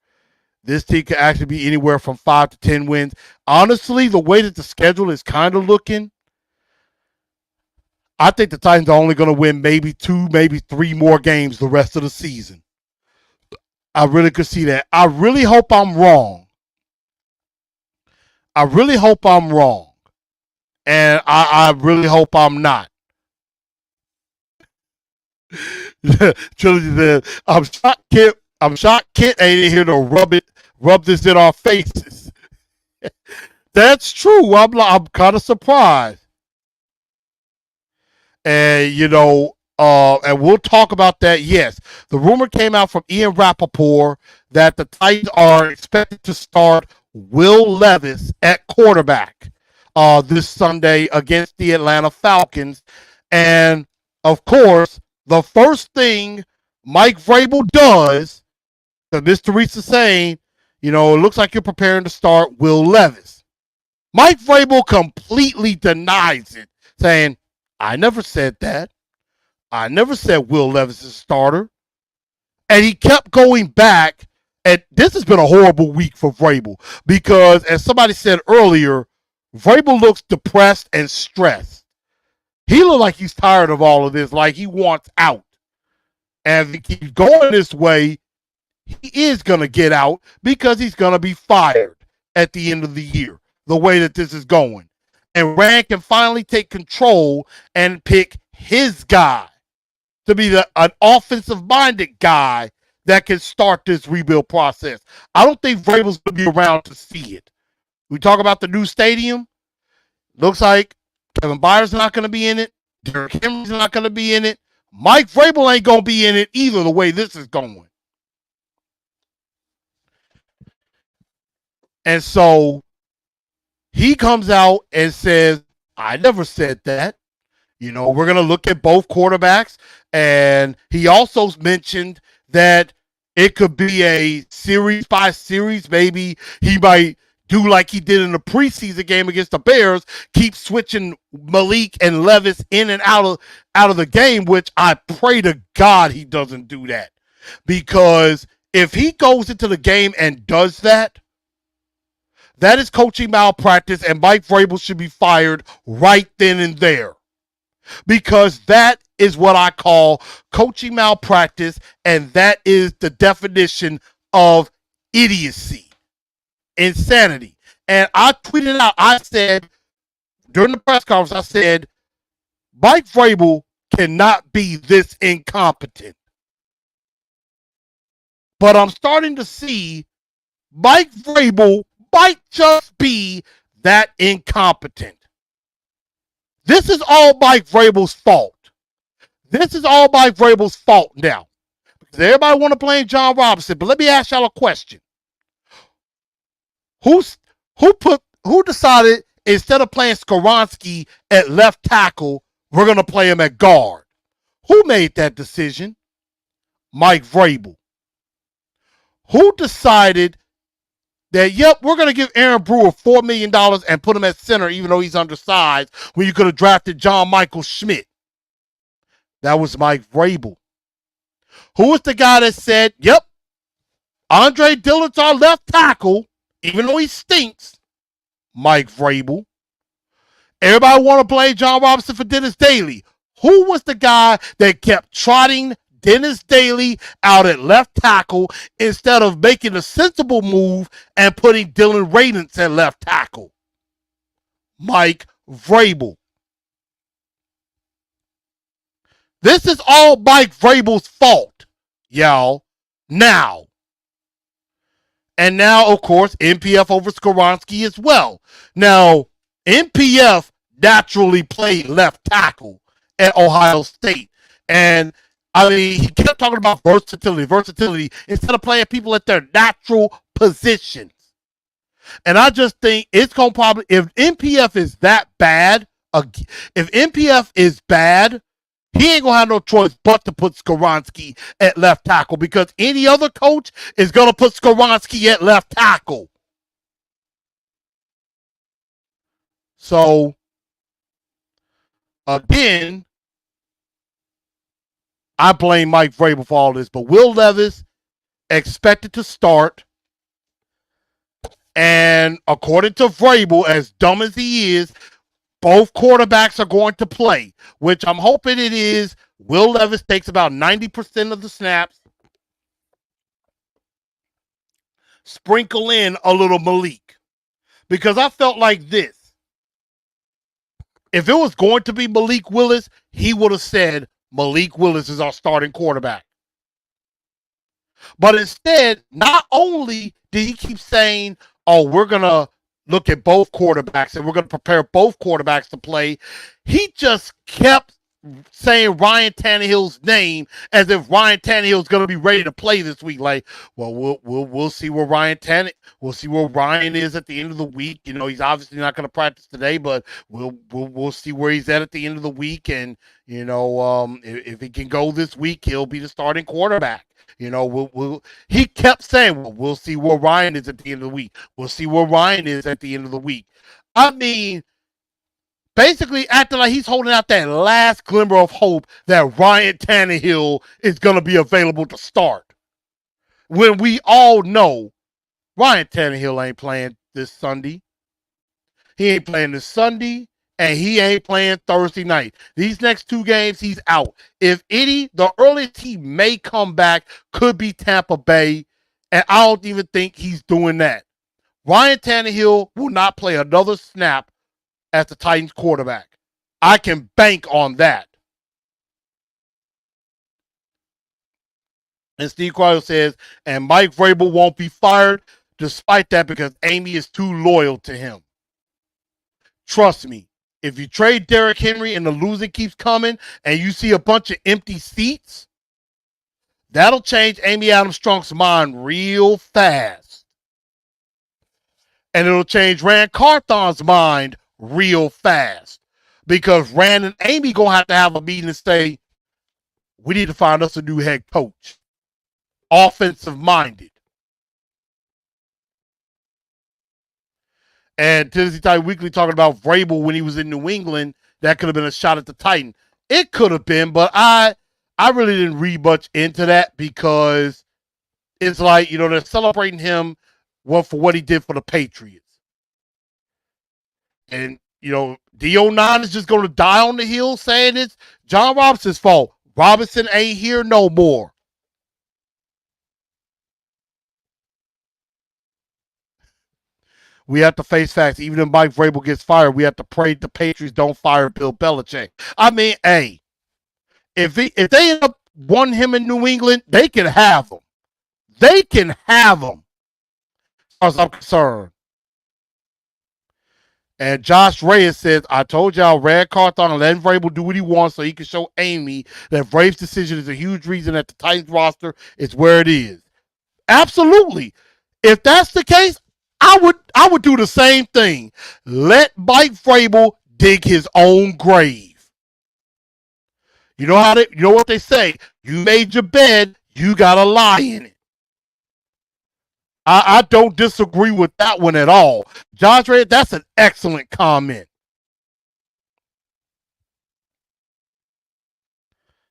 This team could actually be anywhere from 5 to 10 wins. Honestly, the way that the schedule is kind of looking, I think the Titans are only going to win maybe 2, maybe 3 more games the rest of the season. I really could see that. I really hope I'm wrong. I really hope I'm wrong. And I really hope I'm not. Trilogy said, I'm shocked I'm shocked Kent ain't in here to rub this in our faces. That's true. I'm kind of surprised. And, and we'll talk about that. Yes, the rumor came out from Ian Rappaport that the Titans are expected to start Will Levis at quarterback this Sunday against the Atlanta Falcons. And, of course, the first thing Mike Vrabel does, so Miss Teresa saying, it looks like you're preparing to start Will Levis. Mike Vrabel completely denies it, saying, I never said that. I never said Will Levis is a starter. And he kept going back. And this has been a horrible week for Vrabel because, as somebody said earlier, Vrabel looks depressed and stressed. He looks like he's tired of all of this, like he wants out. And if he keeps going this way, he is going to get out because he's going to be fired at the end of the year, the way that this is going. And Rand can finally take control and pick his guy to be an offensive-minded guy that can start this rebuild process. I don't think Vrabel's going to be around to see it. We talk about the new stadium. Looks like Kevin Byard's not going to be in it. Derrick Henry's not going to be in it. Mike Vrabel ain't going to be in it either, the way this is going. And so he comes out and says, I never said that. We're going to look at both quarterbacks. And he also mentioned that it could be a series by series. Maybe he might do like he did in the preseason game against the Bears, keep switching Malik and Levis in and out of the game, which I pray to God he doesn't do that. Because if he goes into the game and does that, that is coaching malpractice, and Mike Vrabel should be fired right then and there. Because that is what I call coaching malpractice, and that is the definition of idiocy, insanity. And I tweeted out, I said, during the press conference, I said, Mike Vrabel cannot be this incompetent. But I'm starting to see Mike Vrabel might just be that incompetent. This is all Mike Vrabel's fault. This is all Mike Vrabel's fault now. Because everybody want to blame John Robinson, but let me ask y'all a question. Who decided instead of playing Skoronski at left tackle, we're going to play him at guard? Who made that decision? Mike Vrabel. Who decided that, yep, we're going to give Aaron Brewer $4 million and put him at center even though he's undersized when you could have drafted John Michael Schmidt? That was Mike Vrabel. Who was the guy that said, yep, Andre Dillard's our left tackle, even though he stinks? Mike Vrabel. Everybody want to blame John Robinson for Dennis Daly. Who was the guy that kept trotting Dennis Daly out at left tackle instead of making a sensible move and putting Dylan Radunz at left tackle? Mike Vrabel. This is all Mike Vrabel's fault, y'all. Now. And now, of course, NPF over Skoronski as well. Now, NPF naturally played left tackle at Ohio State. And, I mean, he kept talking about versatility, instead of playing people at their natural positions. And I just think it's going to probably, if NPF is that bad, if NPF is bad, he ain't going to have no choice but to put Skoronski at left tackle because any other coach is going to put Skoronski at left tackle. So, again, I blame Mike Vrabel for all this. But Will Levis expected to start. And according to Vrabel, as dumb as he is, both quarterbacks are going to play, which I'm hoping it is. Will Levis takes about 90% of the snaps. Sprinkle in a little Malik. Because I felt like this. If it was going to be Malik Willis, he would have said Malik Willis is our starting quarterback. But instead, not only did he keep saying, oh, we're going to look at both quarterbacks and we're going to prepare both quarterbacks to play, he just kept saying Ryan Tannehill's name as if Ryan Tannehill's going to be ready to play this week. Like, well, we'll see where we'll see where Ryan is at the end of the week. You know, he's obviously not going to practice today, but we'll see where he's at the end of the week. And you know, if he can go this week, he'll be the starting quarterback. You know, he kept saying, well, we'll see where Ryan is at the end of the week. We'll see where Ryan is at the end of the week. I mean, basically acting like he's holding out that last glimmer of hope that Ryan Tannehill is going to be available to start. When we all know Ryan Tannehill ain't playing this Sunday. He ain't playing this Sunday, and he ain't playing Thursday night. These next two games, he's out. If any, the earliest he may come back could be Tampa Bay, and I don't even think he's doing that. Ryan Tannehill will not play another snap as the Titans quarterback. I can bank on that. And Steve Carter says, and Mike Vrabel won't be fired despite that because Amy is too loyal to him. Trust me, if you trade Derrick Henry and the losing keeps coming and you see a bunch of empty seats, that'll change Amy Adams Strunk's mind real fast. And it'll change Rand Carthon's mind real fast. Because Rand and Amy gonna have a meeting and say, we need to find us a new head coach. Offensive minded. And Tennessee Titan Weekly talking about Vrabel when he was in New England, that could have been a shot at the Titan. It could have been, but I really didn't read much into that because it's like, you know, they're celebrating him for what he did for the Patriots. And, you know, D09 is just going to die on the hill saying it's John Robinson's fault. Robinson ain't here no more. We have to face facts. Even if Mike Vrabel gets fired, we have to pray the Patriots don't fire Bill Belichick. I mean, hey, if they end up wanting him in New England, they can have him. They can have him, as far as I'm concerned. And Josh Reyes says, I told y'all, Rand Carthon and let Vrabel do what he wants so he can show Amy that Vrabel's decision is a huge reason that the Titans roster is where it is. Absolutely. If that's the case, I would do the same thing. Let Mike Vrabel dig his own grave. You know what they say? You made your bed, you gotta lie in it. I don't disagree with that one at all. Josh Ray, that's an excellent comment.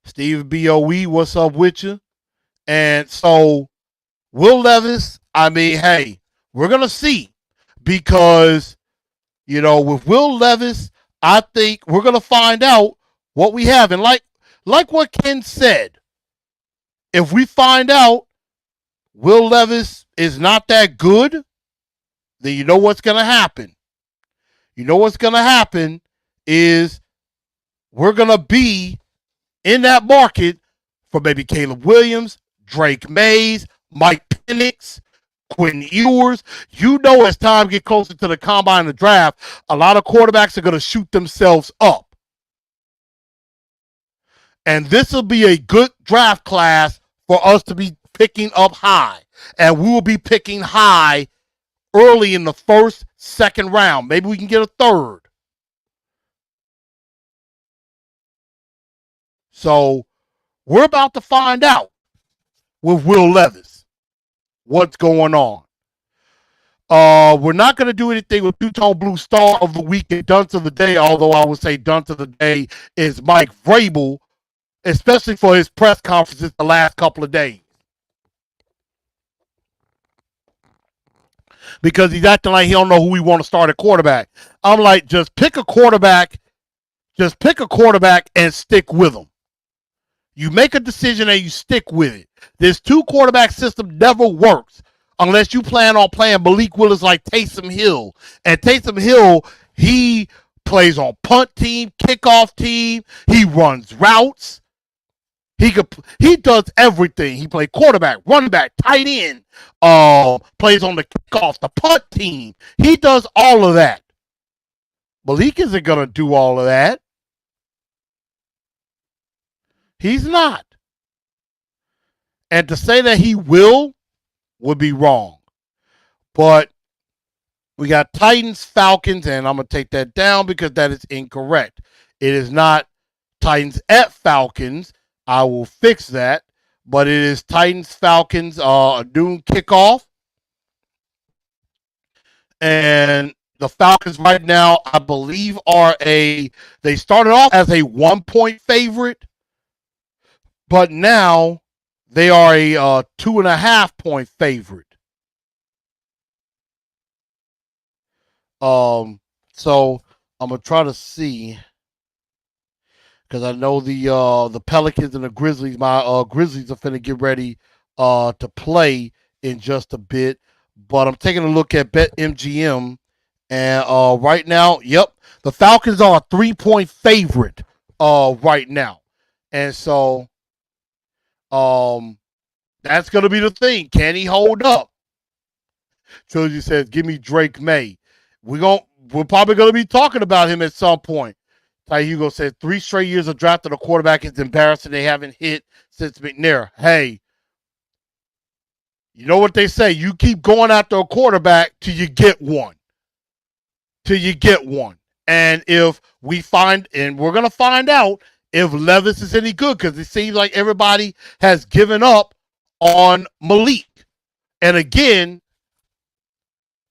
Steve BOE, what's up with you? And so Will Levis, I mean, hey, we're going to see because, you know, with Will Levis, I think we're going to find out what we have. And like what Ken said, if we find out Will Levis is not that good, then you know what's going to happen. You know what's going to happen is we're going to be in that market for maybe Caleb Williams, Drake Mays, Mike Penix, Quinn Ewers. You know, as time gets closer to the combine and the draft, a lot of quarterbacks are going to shoot themselves up. And this will be a good draft class for us to be picking up high. And we will be picking high early in the first, second round. Maybe we can get a third. So we're about to find out with Will Levis what's going on. We're not going to do anything with Two-Tone Blue Star of the Week and Dunce of the Day, although I would say Dunce of the Day is Mike Vrabel, especially for his press conferences the last couple of days. Because he's acting like he don't know who he want to start at quarterback. I'm like, just pick a quarterback and stick with him. You make a decision and you stick with it. This two quarterback system never works unless you plan on playing Malik Willis like Taysom Hill. And Taysom Hill, he plays on punt team, kickoff team. He runs routes. He does everything. He plays quarterback, running back, tight end, plays on the kickoff, the punt team. He does all of that. Malik isn't gonna do all of that. He's not. And to say that he will would be wrong. But we got Titans, Falcons, and I'm going to take that down because that is incorrect. It is not Titans at Falcons. I will fix that. But it is Titans, Falcons, a noon kickoff. And the Falcons right now, I believe, they started off as a 1-point favorite, but now they are a 2.5-point favorite. So I'm gonna try to see because I know the Pelicans and the Grizzlies. My Grizzlies are finna get ready to play in just a bit. But I'm taking a look at BetMGM, and right now, yep, the Falcons are a 3-point favorite right now, and so that's gonna be the thing. Can he hold up? Trilogy says, "Give me Drake May." We're probably gonna be talking about him at some point. Ty Hugo says 3 straight years of drafting a quarterback is embarrassing. They haven't hit since McNair. Hey, you know what they say? You keep going after a quarterback till you get one. Till you get one. And if we find, and we're gonna find out if Levis is any good, because it seems like everybody has given up on Malik. And again,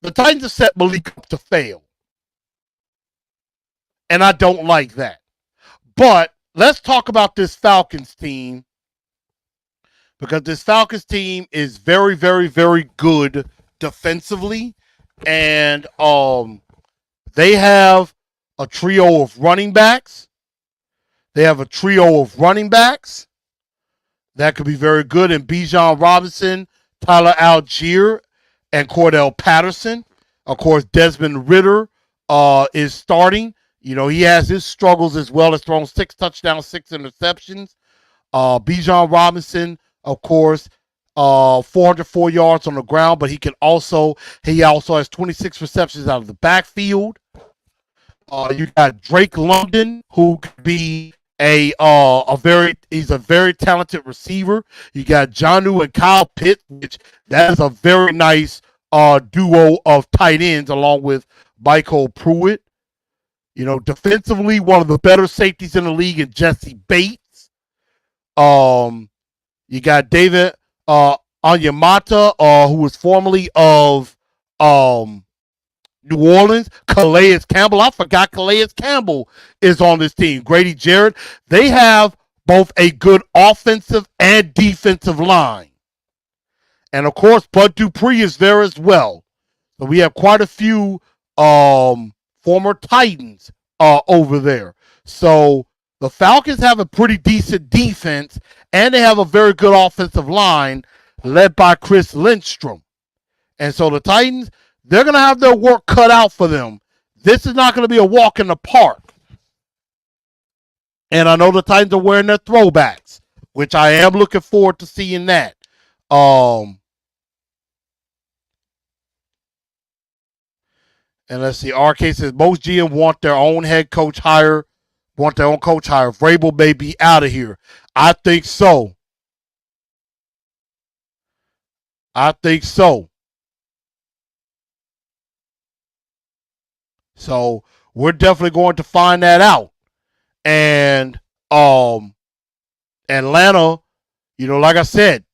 the Titans have set Malik up to fail. And I don't like that. But let's talk about this Falcons team, because this Falcons team is very, very, very good defensively. And they have a trio of running backs. That could be very good in Bijan Robinson, Tyler Algier, and Cordell Patterson. Of course, Desmond Ridder is starting. You know, he has his struggles as well. Has thrown 6 touchdowns, 6 interceptions. Bijan Robinson, of course, 404 yards on the ground, but he also has 26 receptions out of the backfield. You got Drake London, who could be he's a very talented receiver. You got Jonnu and Kyle Pitts, which that is a very nice duo of tight ends, along with Michael Pruitt. You know, defensively, one of the better safeties in the league is Jesse Bates. You got David Onyemata, who was formerly of New Orleans. Calais Campbell. I forgot Calais Campbell is on this team. Grady Jarrett. They have both a good offensive and defensive line. And of course, Bud Dupree is there as well. So we have quite a few former Titans over there. So the Falcons have a pretty decent defense, and they have a very good offensive line led by Chris Lindstrom. And so the Titans, they're going to have their work cut out for them. This is not going to be a walk in the park. And I know the Titans are wearing their throwbacks, which I am looking forward to seeing that. And let's see. RK says most GM want their own coach hire. Vrabel may be out of here. I think so. So we're definitely going to find that out. And Atlanta, you know, like I said,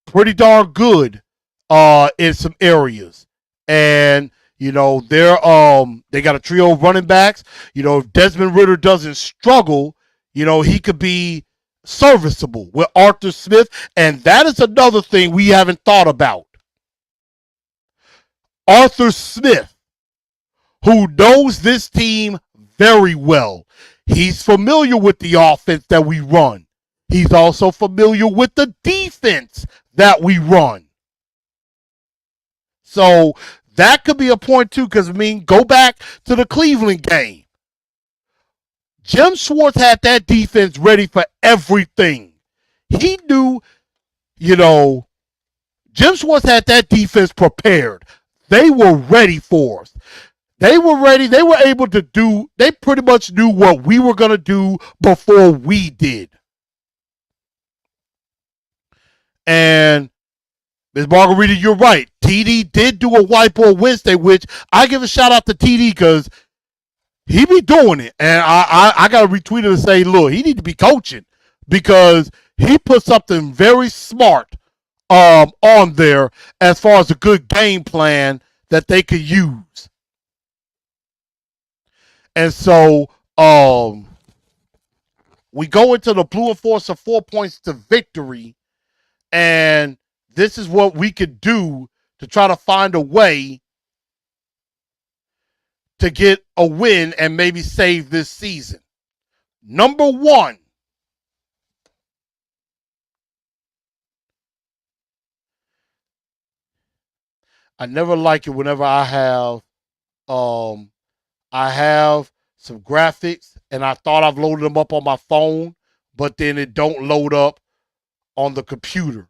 pretty darn good in some areas. And you know, they got a trio of running backs. You know, if Desmond Ridder doesn't struggle, you know, he could be serviceable with Arthur Smith. And that is another thing we haven't thought about. Arthur Smith, who knows this team very well. He's familiar with the offense that we run. He's also familiar with the defense that we run. So that could be a point too, because go back to the Cleveland game. Jim Schwartz had that defense ready for everything he knew, you know, Jim Schwartz had that defense prepared. They were ready for us. They were ready. They were able to do, they pretty much knew what we were going to do before we did. And Ms. Margarita, you're right. TD did do a whiteboard Wednesday, which I give a shout out to TD because he be doing it. And I got to retweet it and say, look, he need to be coaching because he put something very smart on there as far as a good game plan that they could use. And so we go into the Blue Enforcer 4 points to victory, and this is what we could do to try to find a way to get a win and maybe save this season. Number one, I never like it whenever I have some graphics and I thought I've loaded them up on my phone, but then it don't load up on the computer.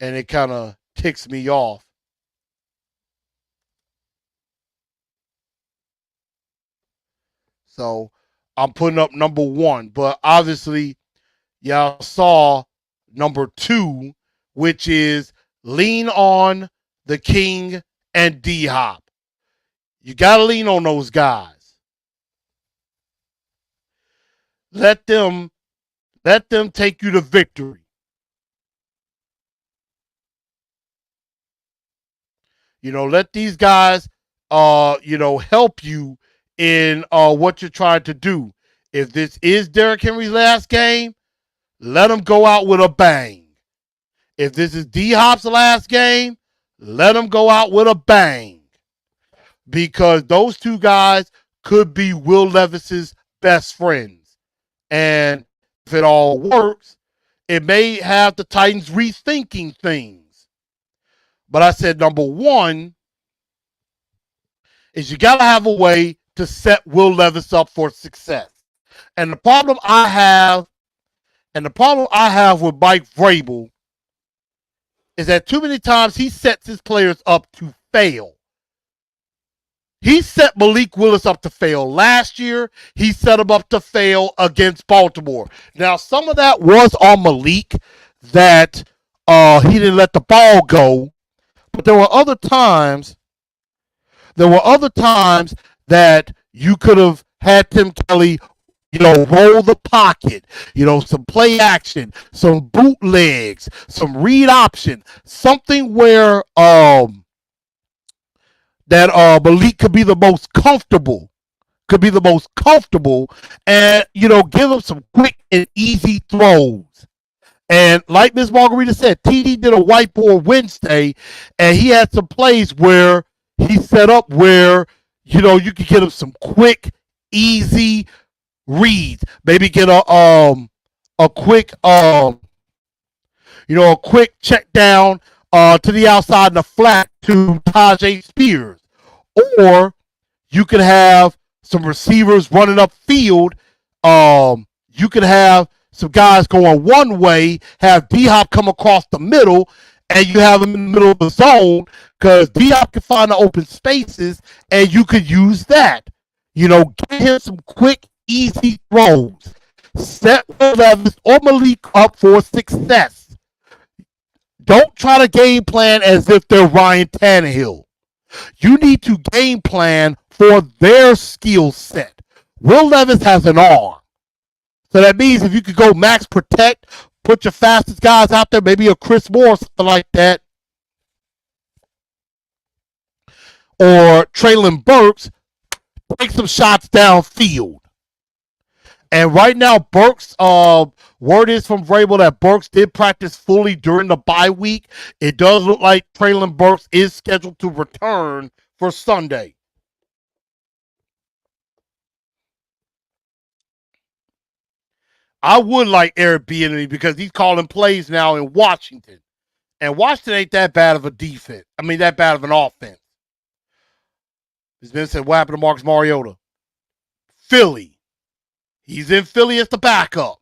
And it kind of ticks me off. So I'm putting up number one, but obviously y'all saw number two, which is lean on the King and D Hop. You got to lean on those guys. Let them take you to victory. Let these guys help you in what you're trying to do. If this is Derrick Henry's last game, let him go out with a bang. If this is D Hop's last game, let him go out with a bang. Because those two guys could be Will Levis's best friends. And if it all works, it may have the Titans rethinking things. But I said number one is you got to have a way to set Will Levis up for success. And the problem I have with Mike Vrabel is that too many times he sets his players up to fail. He set Malik Willis up to fail last year. He set him up to fail against Baltimore. Now, some of that was on Malik that he didn't let the ball go, but there were other times that you could have had Tim Kelly, roll the pocket, some play action, some bootlegs, some read option, something where that Malik could be the most comfortable, and give him some quick and easy throws. And like Ms. Margarita said, TD did a whiteboard Wednesday, and he had some plays where he set up where you could get him some quick, easy reads. Maybe get a quick a quick check down to the outside in the flat to Tajay Spears. Or you could have some receivers running upfield. You could have some guys going one way, have D-Hop come across the middle, and you have him in the middle of the zone because D-Hop can find the open spaces, and you could use that. Get him some quick, easy throws. Set Levis or Malik up for success. Don't try to game plan as if they're Ryan Tannehill. You need to game plan for their skill set. Will Levis has an arm. So that means if you could go max protect, put your fastest guys out there, maybe a Chris Moore or something like that, or Traylon Burks, take some shots downfield. And right now, Burks, word is from Vrabel that Burks did practice fully during the bye week. It does look like Traylon Burks is scheduled to return for Sunday. I would like Eric Bieniemy because he's calling plays now in Washington. And Washington ain't that bad of a defense. I mean, that bad of an offense. It's been said, what happened to Marcus Mariota? Philly. He's in Philly as the backup.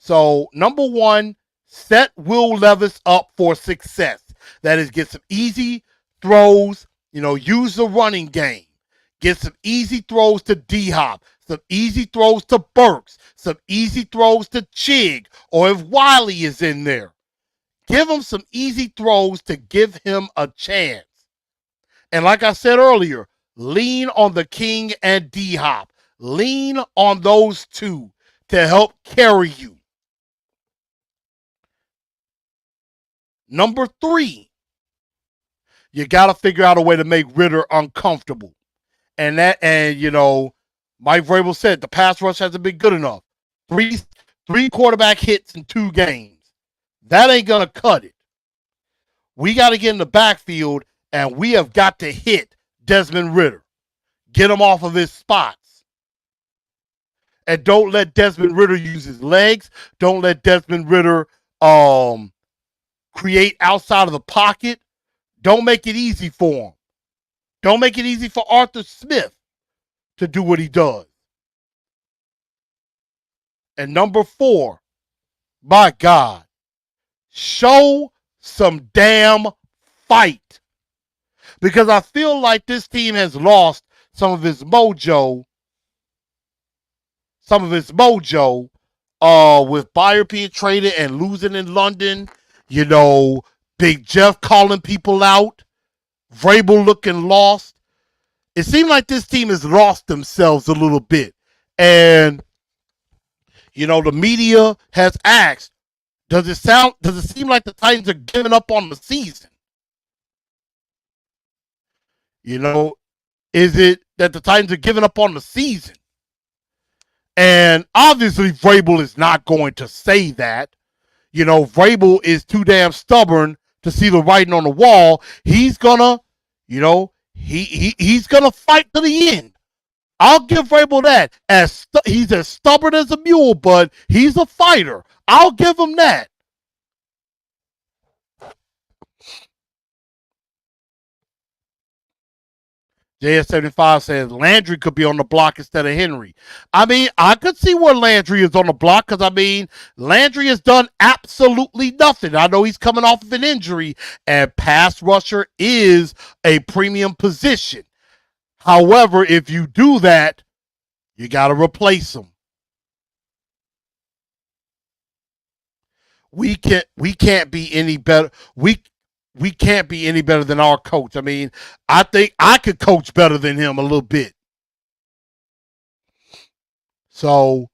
So, number one, set Will Levis up for success. That is, get some easy throws, use the running game. Get some easy throws to D Hop, some easy throws to Burks, some easy throws to Chig, or if Wiley is in there. Give him some easy throws to give him a chance. And like I said earlier, lean on the King and D Hop. Lean on those two to help carry you. Number three, you got to figure out a way to make Ritter uncomfortable. And Mike Vrabel said the pass rush hasn't been good enough. Three quarterback hits in 2 games. That ain't going to cut it. We got to get in the backfield, and we have got to hit Desmond Ritter. Get him off of his spots. And don't let Desmond Ritter use his legs. Don't let Desmond Ritter create outside of the pocket. Don't make it easy for him. Don't make it easy for Arthur Smith to do what he does. And number 4, by God, show some damn fight. Because I feel like this team has lost some of its mojo. With Bayer being traded and losing in London. Big Jeff calling people out. Vrabel looking lost. It seemed like this team has lost themselves a little bit. And, the media has asked, does it seem like the Titans are giving up on the season? Is it that the Titans are giving up on the season? And obviously Vrabel is not going to say that. Vrabel is too damn stubborn to see the writing on the wall. He's gonna, he's gonna fight to the end. I'll give Vrabel that. He's as stubborn as a mule, but he's a fighter. I'll give him that. JS75 says Landry could be on the block instead of Henry. I could see where Landry is on the block because, Landry has done absolutely nothing. I know he's coming off of an injury, and pass rusher is a premium position. However, if you do that, you got to replace him. We can't be any better. We can't be any better than our coach. I think I could coach better than him a little bit. So,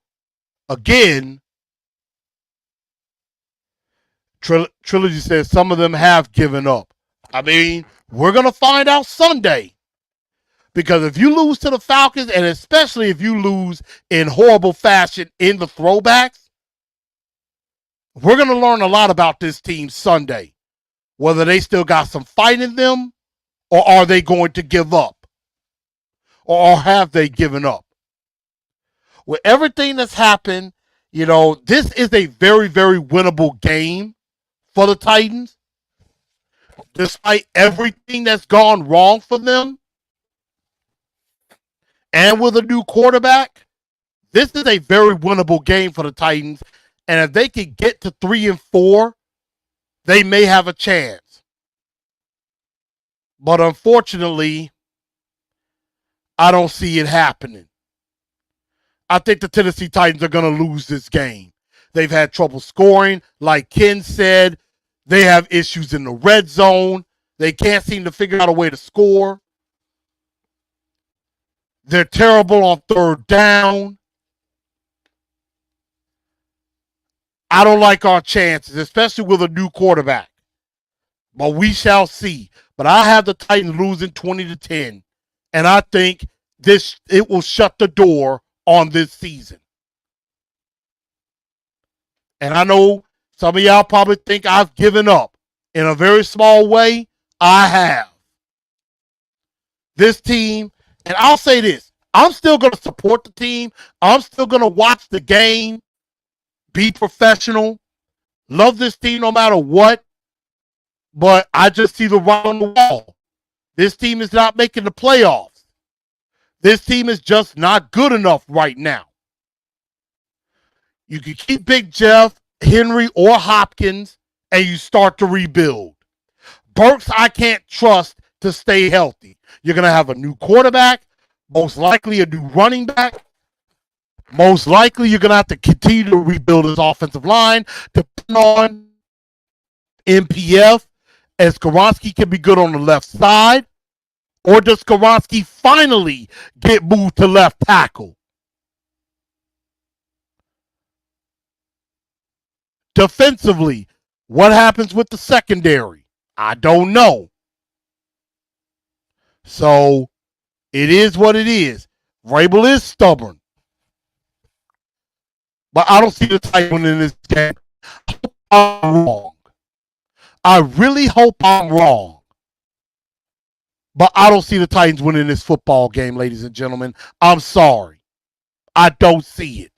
again, Trilogy says some of them have given up. We're going to find out Sunday. Because if you lose to the Falcons, and especially if you lose in horrible fashion in the throwbacks, we're going to learn a lot about this team Sunday. Whether they still got some fight in them, or are they going to give up? Or have they given up? With everything that's happened, this is a very, very winnable game for the Titans. Despite everything that's gone wrong for them, and with a new quarterback, this is a very winnable game for the Titans. And if they can get to 3-4, they may have a chance. But unfortunately, I don't see it happening. I think the Tennessee Titans are going to lose this game. They've had trouble scoring. Like Ken said, they have issues in the red zone. They can't seem to figure out a way to score. They're terrible on third down. I don't like our chances, especially with a new quarterback. But we shall see. But I have the Titans losing 20-10. And I think it will shut the door on this season. And I know some of y'all probably think I've given up. In a very small way, I have. This team, and I'll say this, I'm still going to support the team. I'm still going to watch the game, be professional, love this team no matter what. But I just see the writing on the wall. This team is not making the playoffs. This team is just not good enough right now. You can keep Big Jeff, Henry, or Hopkins, and you start to rebuild. Burks, I can't trust to stay healthy. You're going to have a new quarterback, most likely a new running back. Most likely, you're going to have to continue to rebuild his offensive line, depending on MPF, as Skoronski can be good on the left side, or does Skoronski finally get moved to left tackle? Defensively, what happens with the secondary? I don't know. So it is what it is. Vrabel is stubborn. But I don't see the Titans winning this game. I'm wrong. I really hope I'm wrong. But I don't see the Titans winning this football game, ladies and gentlemen. I'm sorry. I don't see it.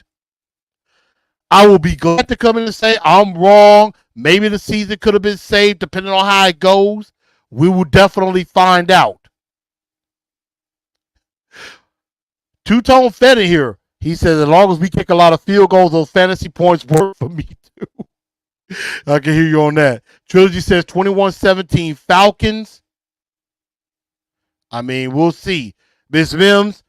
I will be glad to come in and say I'm wrong. Maybe the season could have been saved depending on how it goes. We will definitely find out. Two-Tone Fed in here. He says, as long as we kick a lot of field goals, those fantasy points work for me too. I can hear you on that. Trilogy says 21-17 Falcons. I mean, we'll see. Miss Mims,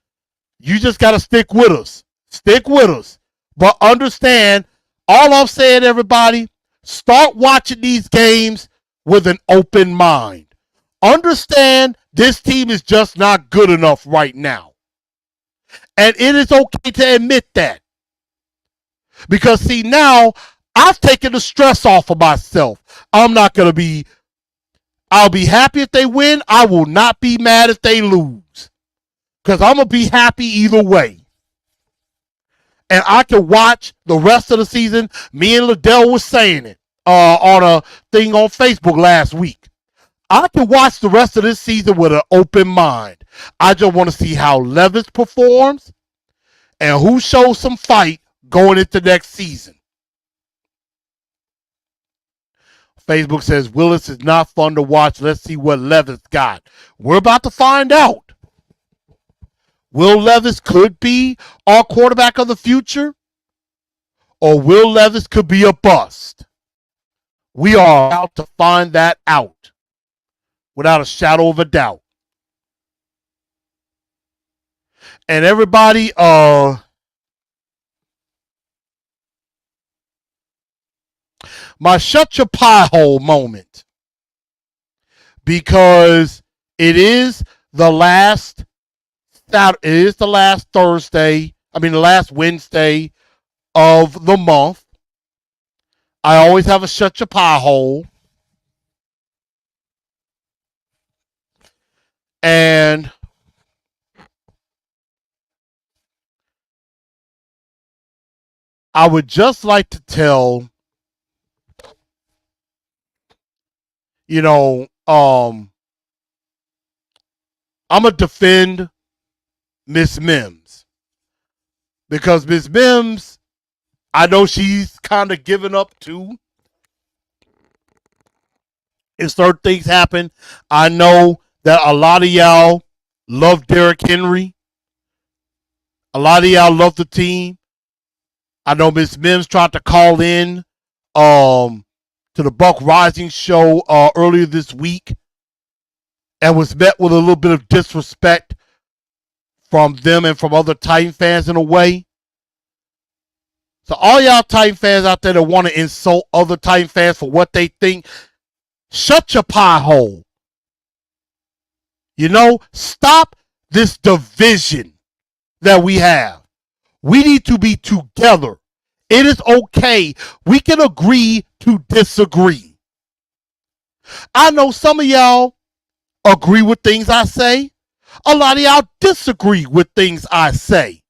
you just got to stick with us. Stick with us. But understand, all I'm saying, everybody, start watching these games with an open mind. Understand this team is just not good enough right now. And it is okay to admit that. Because, see, now I've taken the stress off of myself. I'll be happy if they win. I will not be mad if they lose. Because I'm going to be happy either way. And I can watch the rest of the season. Me and Liddell was saying it on a thing on Facebook last week. I can watch the rest of this season with an open mind. I just want to see how Levis performs and who shows some fight going into next season. Facebook says Willis is not fun to watch. Let's see what Levis got. We're about to find out. Will Levis could be our quarterback of the future, or Will Levis could be a bust? We are about to find that out without a shadow of a doubt. And everybody, my shut your pie hole moment, because it is the last Thursday, the last Wednesday of the month. I always have a shut your pie hole. And I would just like to tell, I'm going to defend Miss Mims. Because Miss Mims, I know she's kind of given up too. If certain things happen, I know that a lot of y'all love Derrick Henry. A lot of y'all love the team. I know Miss Mims tried to call in to the Buck Rising show earlier this week and was met with a little bit of disrespect from them and from other Titan fans in a way. So all y'all Titan fans out there that want to insult other Titan fans for what they think, shut your pie hole. Stop this division that we have. We need to be together. It is okay. We can agree to disagree. I know some of y'all agree with things I say. A lot of y'all disagree with things I say.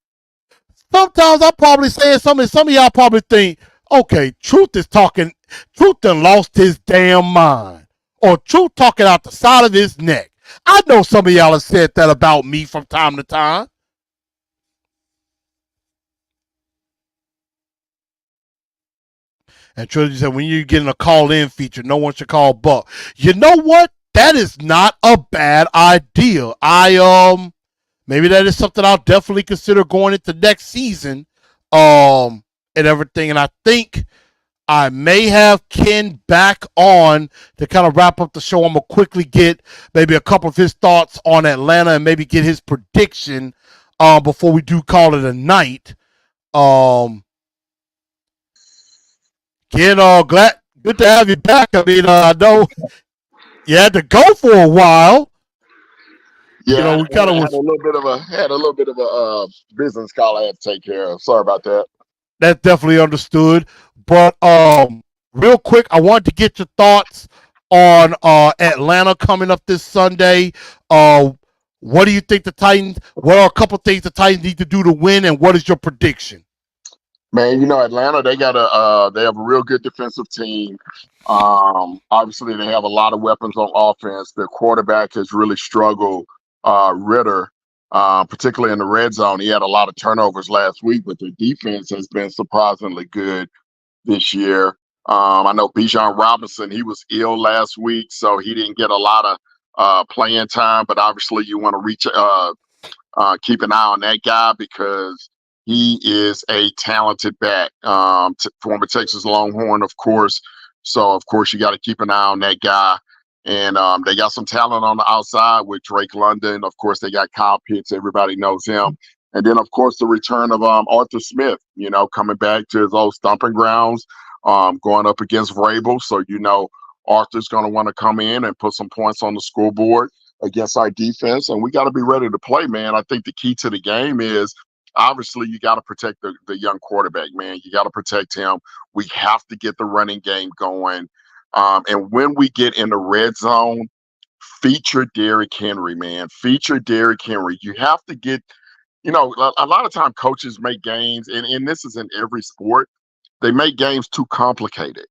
Sometimes I'm probably saying something, some of y'all probably think, okay, Truth done lost his damn mind. Or Truth talking out the side of his neck. I know some of y'all have said that about me from time to time. And Trilogy said, when you're getting a call-in feature, no one should call Buck. You know what? That is not a bad idea. Maybe that is something I'll definitely consider going into next season. and everything. And I think I may have Ken back on to kind of wrap up the show. I'm going to quickly get maybe a couple of his thoughts on Atlanta and maybe get his prediction before we do call it a night. Um, Ken, good to have you back. I mean, I know you had to go for a while. You Yeah, know, we kind of was had a little bit of a business call I had to take care of. Sorry about that. that's definitely understood. But real quick, I wanted to get your thoughts on Atlanta coming up this Sunday. Uh, what do you think the Titans? What are a couple things the Titans need to do to win, and what is your prediction? Man, Atlanta, they have a real good defensive team. Obviously they have a lot of weapons on offense. Their quarterback has really struggled, Ritter, particularly in the red zone. He had a lot of turnovers last week, but their defense has been surprisingly good this year. I know Bijan Robinson, he was ill last week, so he didn't get a lot of playing time, but obviously you want to keep an eye on that guy because he is a talented back. Former Texas Longhorn, of course. So, of course, you got to keep an eye on that guy. And they got some talent on the outside with Drake London. Of course, they got Kyle Pitts. Everybody knows him. And then, of course, the return of Arthur Smith, coming back to his old stomping grounds, going up against Vrabel. So, Arthur's going to want to come in and put some points on the scoreboard against our defense, and we got to be ready to play, man. I think the key to the game is obviously you got to protect the young quarterback, man. You got to protect him. We have to get the running game going. And when we get in the red zone, feature Derrick Henry, man. Feature Derrick Henry. You have to get, a lot of time coaches make games, and this is in every sport, they make games too complicated.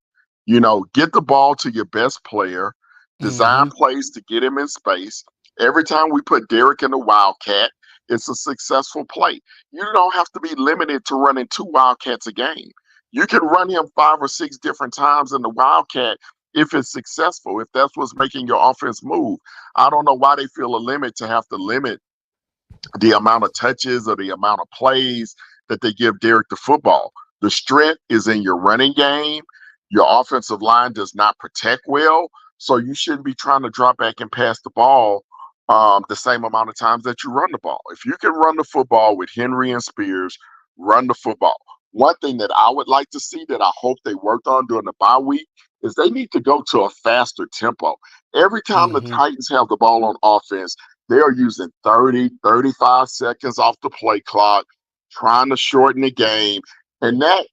Get the ball to your best player, design Mm-hmm. plays to get him in space. Every time we put Derek in the Wildcat, it's a successful play. You don't have to be limited to running 2 Wildcats a game. You can run him 5 or 6 different times in the Wildcat if it's successful, if that's what's making your offense move. I don't know why they feel a limit to have to limit the amount of touches or the amount of plays that they give Derek the football. The strength is in your running game. Your offensive line does not protect well, so you shouldn't be trying to drop back and pass the ball the same amount of times that you run the ball. If you can run the football with Henry and Spears, run the football. One thing that I would like to see that I hope they worked on during the bye week is they need to go to a faster tempo. Every time the Mm-hmm. Titans have the ball on offense, they are using 30, 35 seconds off the play clock, trying to shorten the game. And that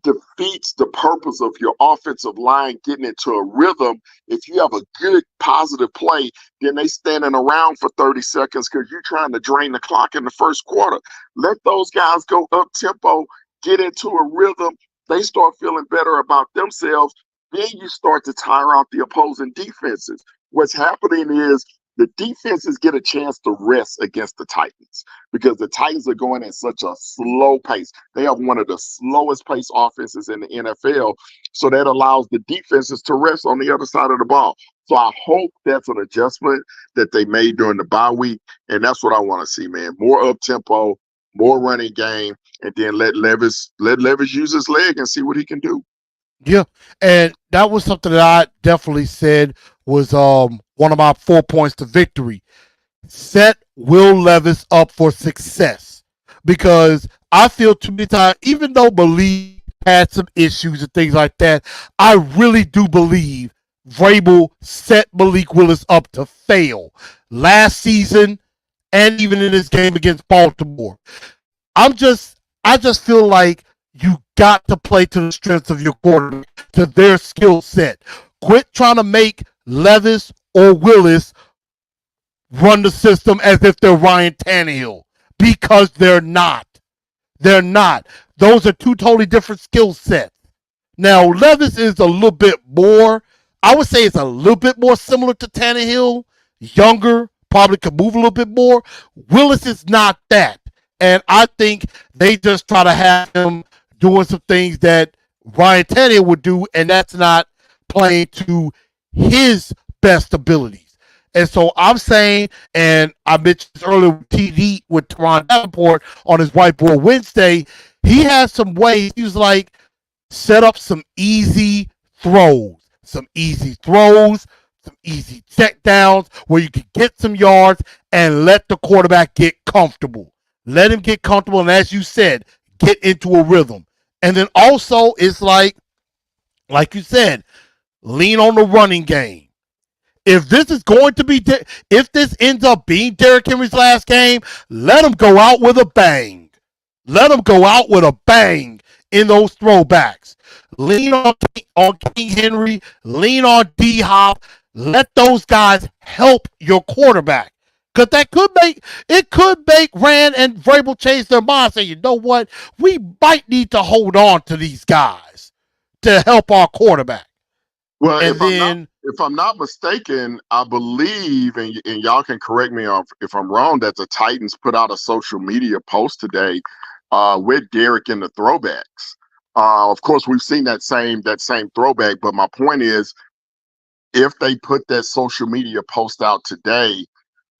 defeats the purpose of your offensive line getting into a rhythm. If you have a good positive play, then they standing around for 30 seconds because you're trying to drain the clock in the first quarter. Let those guys go up tempo, get into a rhythm. They start feeling better about themselves. Then you start to tire out the opposing defenses. What's happening is the defenses get a chance to rest against the Titans because the Titans are going at such a slow pace. They have one of the slowest pace offenses in the NFL. So that allows the defenses to rest on the other side of the ball. So I hope that's an adjustment that they made during the bye week. And that's what I want to see, man. More up tempo, more running game, and then let Levis use his leg and see what he can do. Yeah, and that was something that I definitely said was one of my 4 points to victory. Set Will Levis up for success because I feel too many times, even though Malik had some issues and things like that, I really do believe Vrabel set Malik Willis up to fail last season and even in this game against Baltimore. I just feel like you got to play to the strengths of your quarterback, to their skill set. Quit trying to make Levis or Willis run the system as if they're Ryan Tannehill because they're not. They're not. Those are two totally different skill sets. Now, Levis is a little bit more, I would say it's a little bit more similar to Tannehill, younger, probably could move a little bit more. Willis is not that. And I think they just try to have him doing some things that Ryan Tannehill would do, and that's not playing to his best abilities. And so I'm saying, and I mentioned this earlier with TD with Teron Davenport on his Whiteboard Wednesday, he has some ways. He was like, set up some easy throws, some easy throws, some easy check downs where you can get some yards and let the quarterback get comfortable. Let him get comfortable, and as you said, get into a rhythm. And then also, it's like you said, lean on the running game. If this is going to be, if this ends up being Derrick Henry's last game, let him go out with a bang. Let him go out with a bang in those throwbacks. Lean on King Henry. Lean on D Hop. Let those guys help your quarterback. Because that could make Rand and Vrabel change their mind. Say, you know what? We might need to hold on to these guys to help our quarterback. Well, And then, if I'm not mistaken, I believe, and y'all can correct me if I'm wrong, that the Titans put out a social media post today with Derek in the throwbacks. Of course, we've seen that same throwback, but my point is, if they put that social media post out today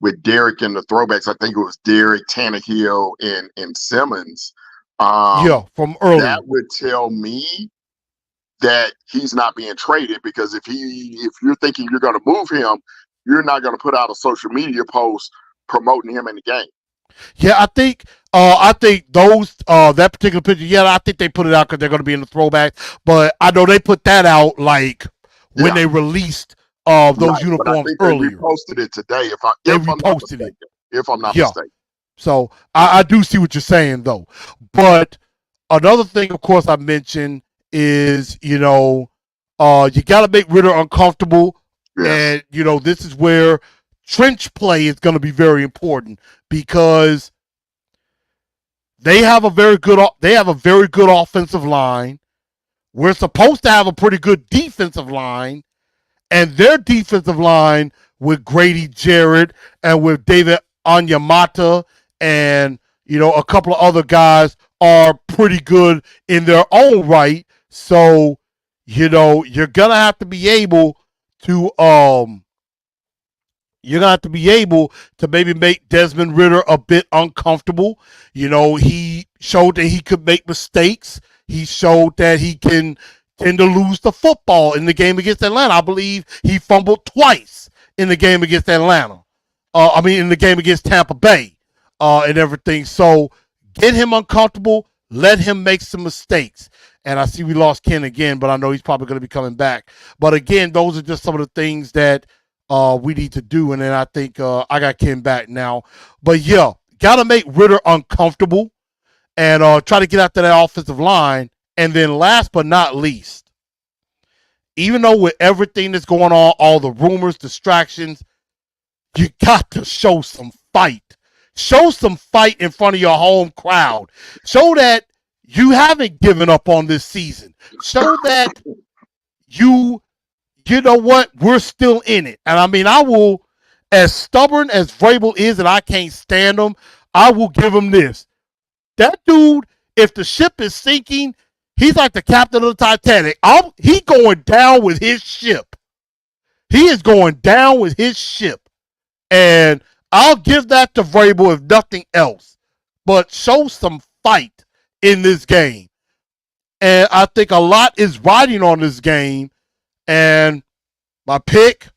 with Derek in the throwbacks, I think it was Derek, Tannehill, and Simmons. yeah, from earlier. That would tell me that he's not being traded, because if you're thinking you're going to move him, you're not going to put out a social media post promoting him in the game. Yeah, I think those that particular picture. Yeah, I think they put it out because they're going to be in the throwback. But I know they put that out like when Yeah, they released those right. But I uniforms think they earlier. reposted it today. They If I'm not reposted it. mistaken, if I'm not Yeah. mistaken. So I do see what you're saying though. But another thing, of course, I mentioned is you got to make Ritter uncomfortable, Yes, and this is where trench play is going to be very important because they have a very good offensive line. We're supposed to have a pretty good defensive line, and their defensive line with Grady Jarrett and with David Onyemata and a couple of other guys are pretty good in their own right. So you're gonna have to be able to maybe make Desmond Ritter a bit uncomfortable. He showed that he could make mistakes. He showed that he can tend to lose the football in the game against Atlanta. I believe he fumbled twice in the game against Atlanta. In the game against Tampa Bay and everything. So get him uncomfortable. Let him make some mistakes. And I see we lost Ken again, but I know he's probably going to be coming back. But again, those are just some of the things that we need to do. And then I think I got Ken back now. But yeah, got to make Ritter uncomfortable and try to get after that offensive line. And then last but not least, even though with everything that's going on, all the rumors, distractions, you got to show some fight. Show some fight in front of your home crowd. Show that you haven't given up on this season. Show that you know what, we're still in it. And I will, as stubborn as Vrabel is, and I can't stand him, I will give him this. That dude, if the ship is sinking, he's like the captain of the Titanic. He going down with his ship. He is going down with his ship. And I'll give that to Vrabel if nothing else. But show some fight in this game. And I think a lot is riding on this game. And my pick,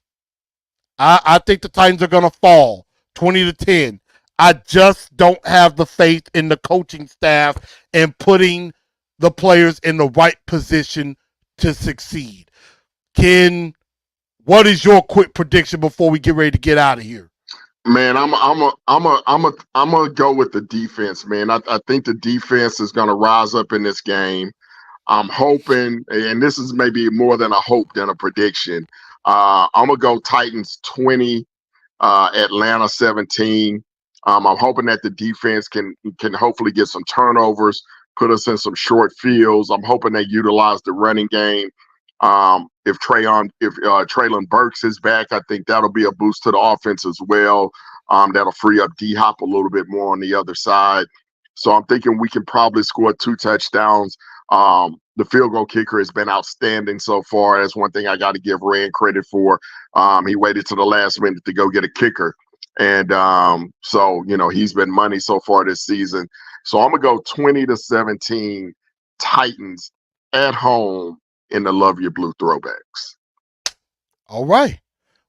I think the Titans are going to fall 20-10. I just don't have the faith in the coaching staff and putting the players in the right position to succeed. Ken, what is your quick prediction before we get ready to get out of here? man. I'm gonna go with the defense, man. I think the defense is gonna rise up in this game. I'm hoping, and this is maybe more than a hope than a prediction. I'm gonna go Titans 20, Atlanta 17. I'm hoping that the defense can hopefully get some turnovers, put us in some short fields. I'm hoping they utilize the running game. If Traylon Burks is back, I think that'll be a boost to the offense as well. That'll free up D Hop a little bit more on the other side. So I'm thinking we can probably score 2 touchdowns. The field goal kicker has been outstanding so far. That's one thing I got to give Rand credit for. He waited to the last minute to go get a kicker. And so, he's been money so far this season. So I'm gonna go 20-17 Titans at home in the Love Your Blue throwbacks. All right.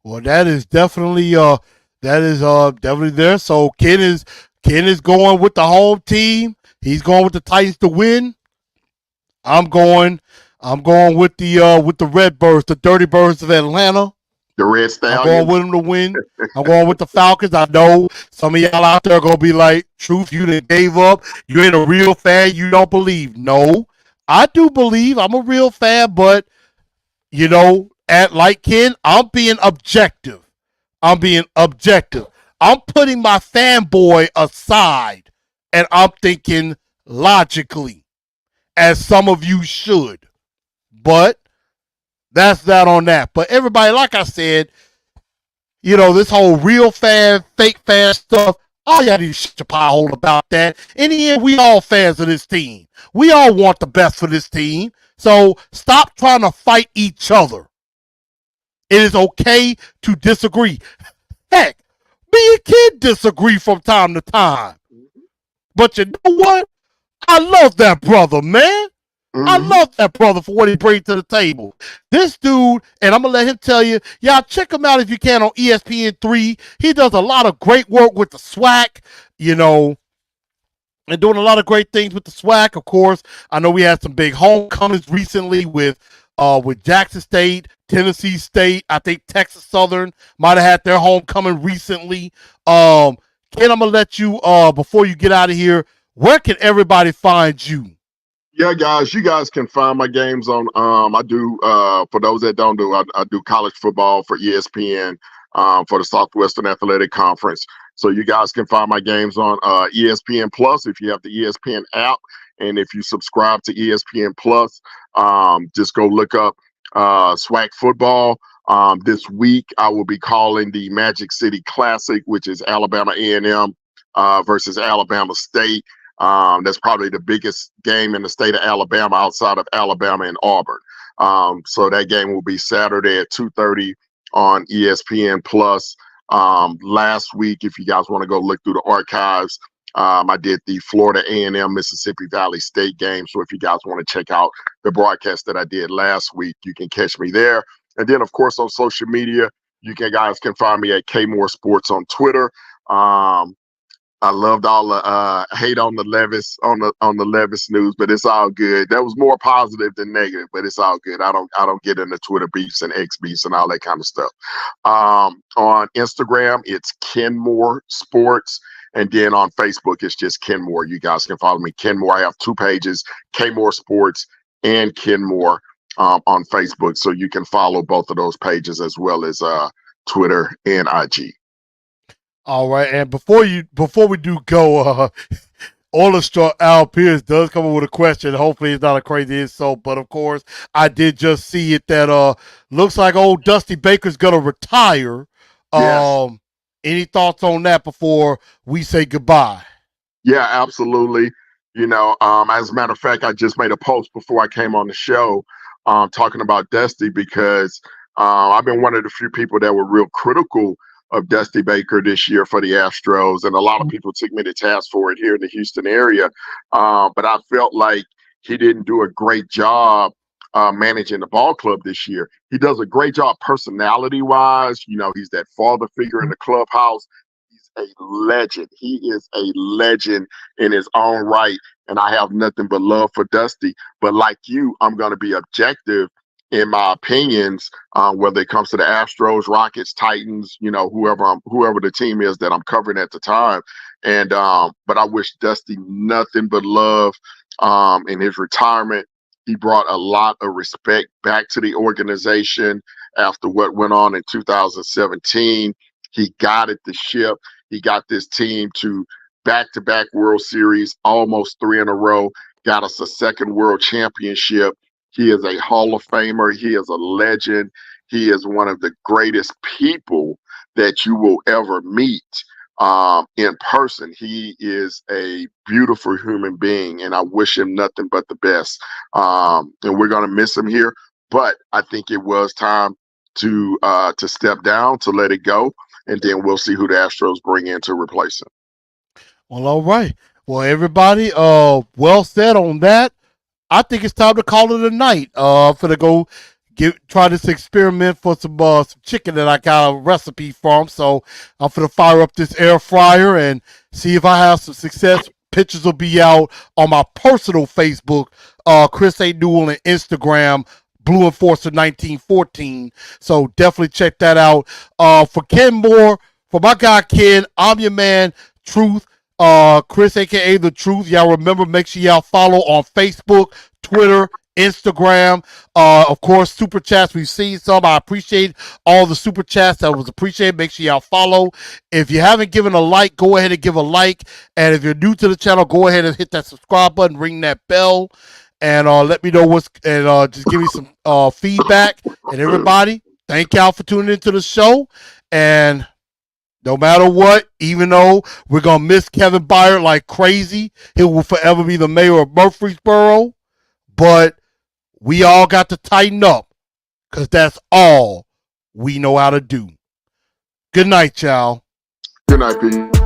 Well, that is definitely there. So Ken is going with the home team. He's going with the Titans to win. I'm going I'm going with the Redbirds, the Dirty Birds of Atlanta. The Red I'm going Stallions. with them to win. I'm going with the Falcons. I know some of y'all out there are gonna be like, "Truth, you done gave up. You ain't a real fan. You don't believe." No, I do believe. I'm a real fan, but at like Ken, I'm being objective. I'm being objective. I'm putting my fanboy aside, and I'm thinking logically, as some of you should. But that's that on that. But everybody, like I said, this whole real fan, fake fan stuff, all y'all need to shut your pie hole about that. In the end, we all fans of this team. We all want the best for this team. So stop trying to fight each other. It is okay to disagree. Heck, me and Kid disagree from time to time. But you know what? I love that brother, man. I Mm-hmm. love that brother for what he brings to the table. This dude, and I'm going to let him tell you, y'all check him out if you can on ESPN3. He does a lot of great work with the SWAC, you know, and doing a lot of great things with the SWAC. Of course, I know we had some big homecomings recently with Jackson State, Tennessee State. I think Texas Southern might have had their homecoming recently. Ken, I'm gonna let you before you get out of here. Where can everybody find you? Yeah, guys, you guys can find my games on I do for those that don't do I do college football for ESPN for the Southwestern Athletic Conference. So you guys can find my games on ESPN Plus if you have the ESPN app, and if you subscribe to ESPN Plus, just go look up SWAC football. This week I will be calling the Magic City Classic, which is Alabama A&M versus Alabama State. That's probably the biggest game in the state of Alabama outside of Alabama and Auburn. So that game will be Saturday at 2:30 on ESPN Plus. Last week, if you guys want to go look through the archives, I did the Florida A&M Mississippi Valley State game. So if you guys want to check out the broadcast that I did last week, you can catch me there. And then, of course, on social media, guys can find me at Kmore Sports on Twitter. I loved all the hate on the Levis news, but it's all good. That was more positive than negative, but it's all good. I don't get into Twitter beefs and X beefs and all that kind of stuff. On Instagram, it's Kenmore Sports, and then on Facebook, it's just Kenmore. You guys can follow me, Kenmore. I have two pages, Kmore Sports and Kenmore on Facebook, so you can follow both of those pages as well as Twitter and IG. All right, and before we do go, Orchestra Al Pierce does come up with a question. Hopefully, it's not a crazy insult, but of course, I did just see it that looks like old Dusty Baker's gonna retire. Yes. Any thoughts on that before we say goodbye? Yeah, absolutely. As a matter of fact, I just made a post before I came on the show talking about Dusty because I've been one of the few people that were real critical of Dusty Baker this year for the Astros, and a lot of people took me to task for it here in the Houston area. But I felt like he didn't do a great job managing the ball club this year. He does a great job personality-wise. He's that father figure in the clubhouse. He's a legend. He is a legend in his own right, and I have nothing but love for Dusty. But like you, I'm going to be objective in my opinions, whether it comes to the Astros, Rockets, Titans, whoever the team is that I'm covering at the time. And but I wish Dusty nothing but love in his retirement. He brought a lot of respect back to the organization after what went on in 2017. He guided the ship. He got this team to back-to-back World Series, almost 3 in a row, got us a second World Championship. He is a Hall of Famer. He is a legend. He is one of the greatest people that you will ever meet in person. He is a beautiful human being, and I wish him nothing but the best. And we're going to miss him here, but I think it was time to step down, to let it go, and then we'll see who the Astros bring in to replace him. Well, all right. Well, everybody, well said on that. I think it's time to call it a night. For to go try this experiment for some chicken that I got a recipe from. So I'm gonna fire up this air fryer and see if I have some success. Pictures will be out on my personal Facebook, Chris A. Newell, and Instagram, Blue Enforcer 1914. So definitely check that out. For Ken Moore, for my guy Ken, I'm your man, Truth. Chris, aka The Truth. Y'all remember, make sure y'all follow on Facebook, Twitter, Instagram. Of course, super chats. We've seen some. I appreciate all the super chats. That was appreciated. Make sure y'all follow. If you haven't given a like, go ahead and give a like. And if you're new to the channel, go ahead and hit that subscribe button, ring that bell, and let me know what's and just give me some feedback. And everybody, thank y'all for tuning into the show. And no matter what, even though we're going to miss Kevin Byard like crazy, he will forever be the mayor of Murfreesboro. But we all got to tighten up because that's all we know how to do. Good night, y'all. Good night, Pete.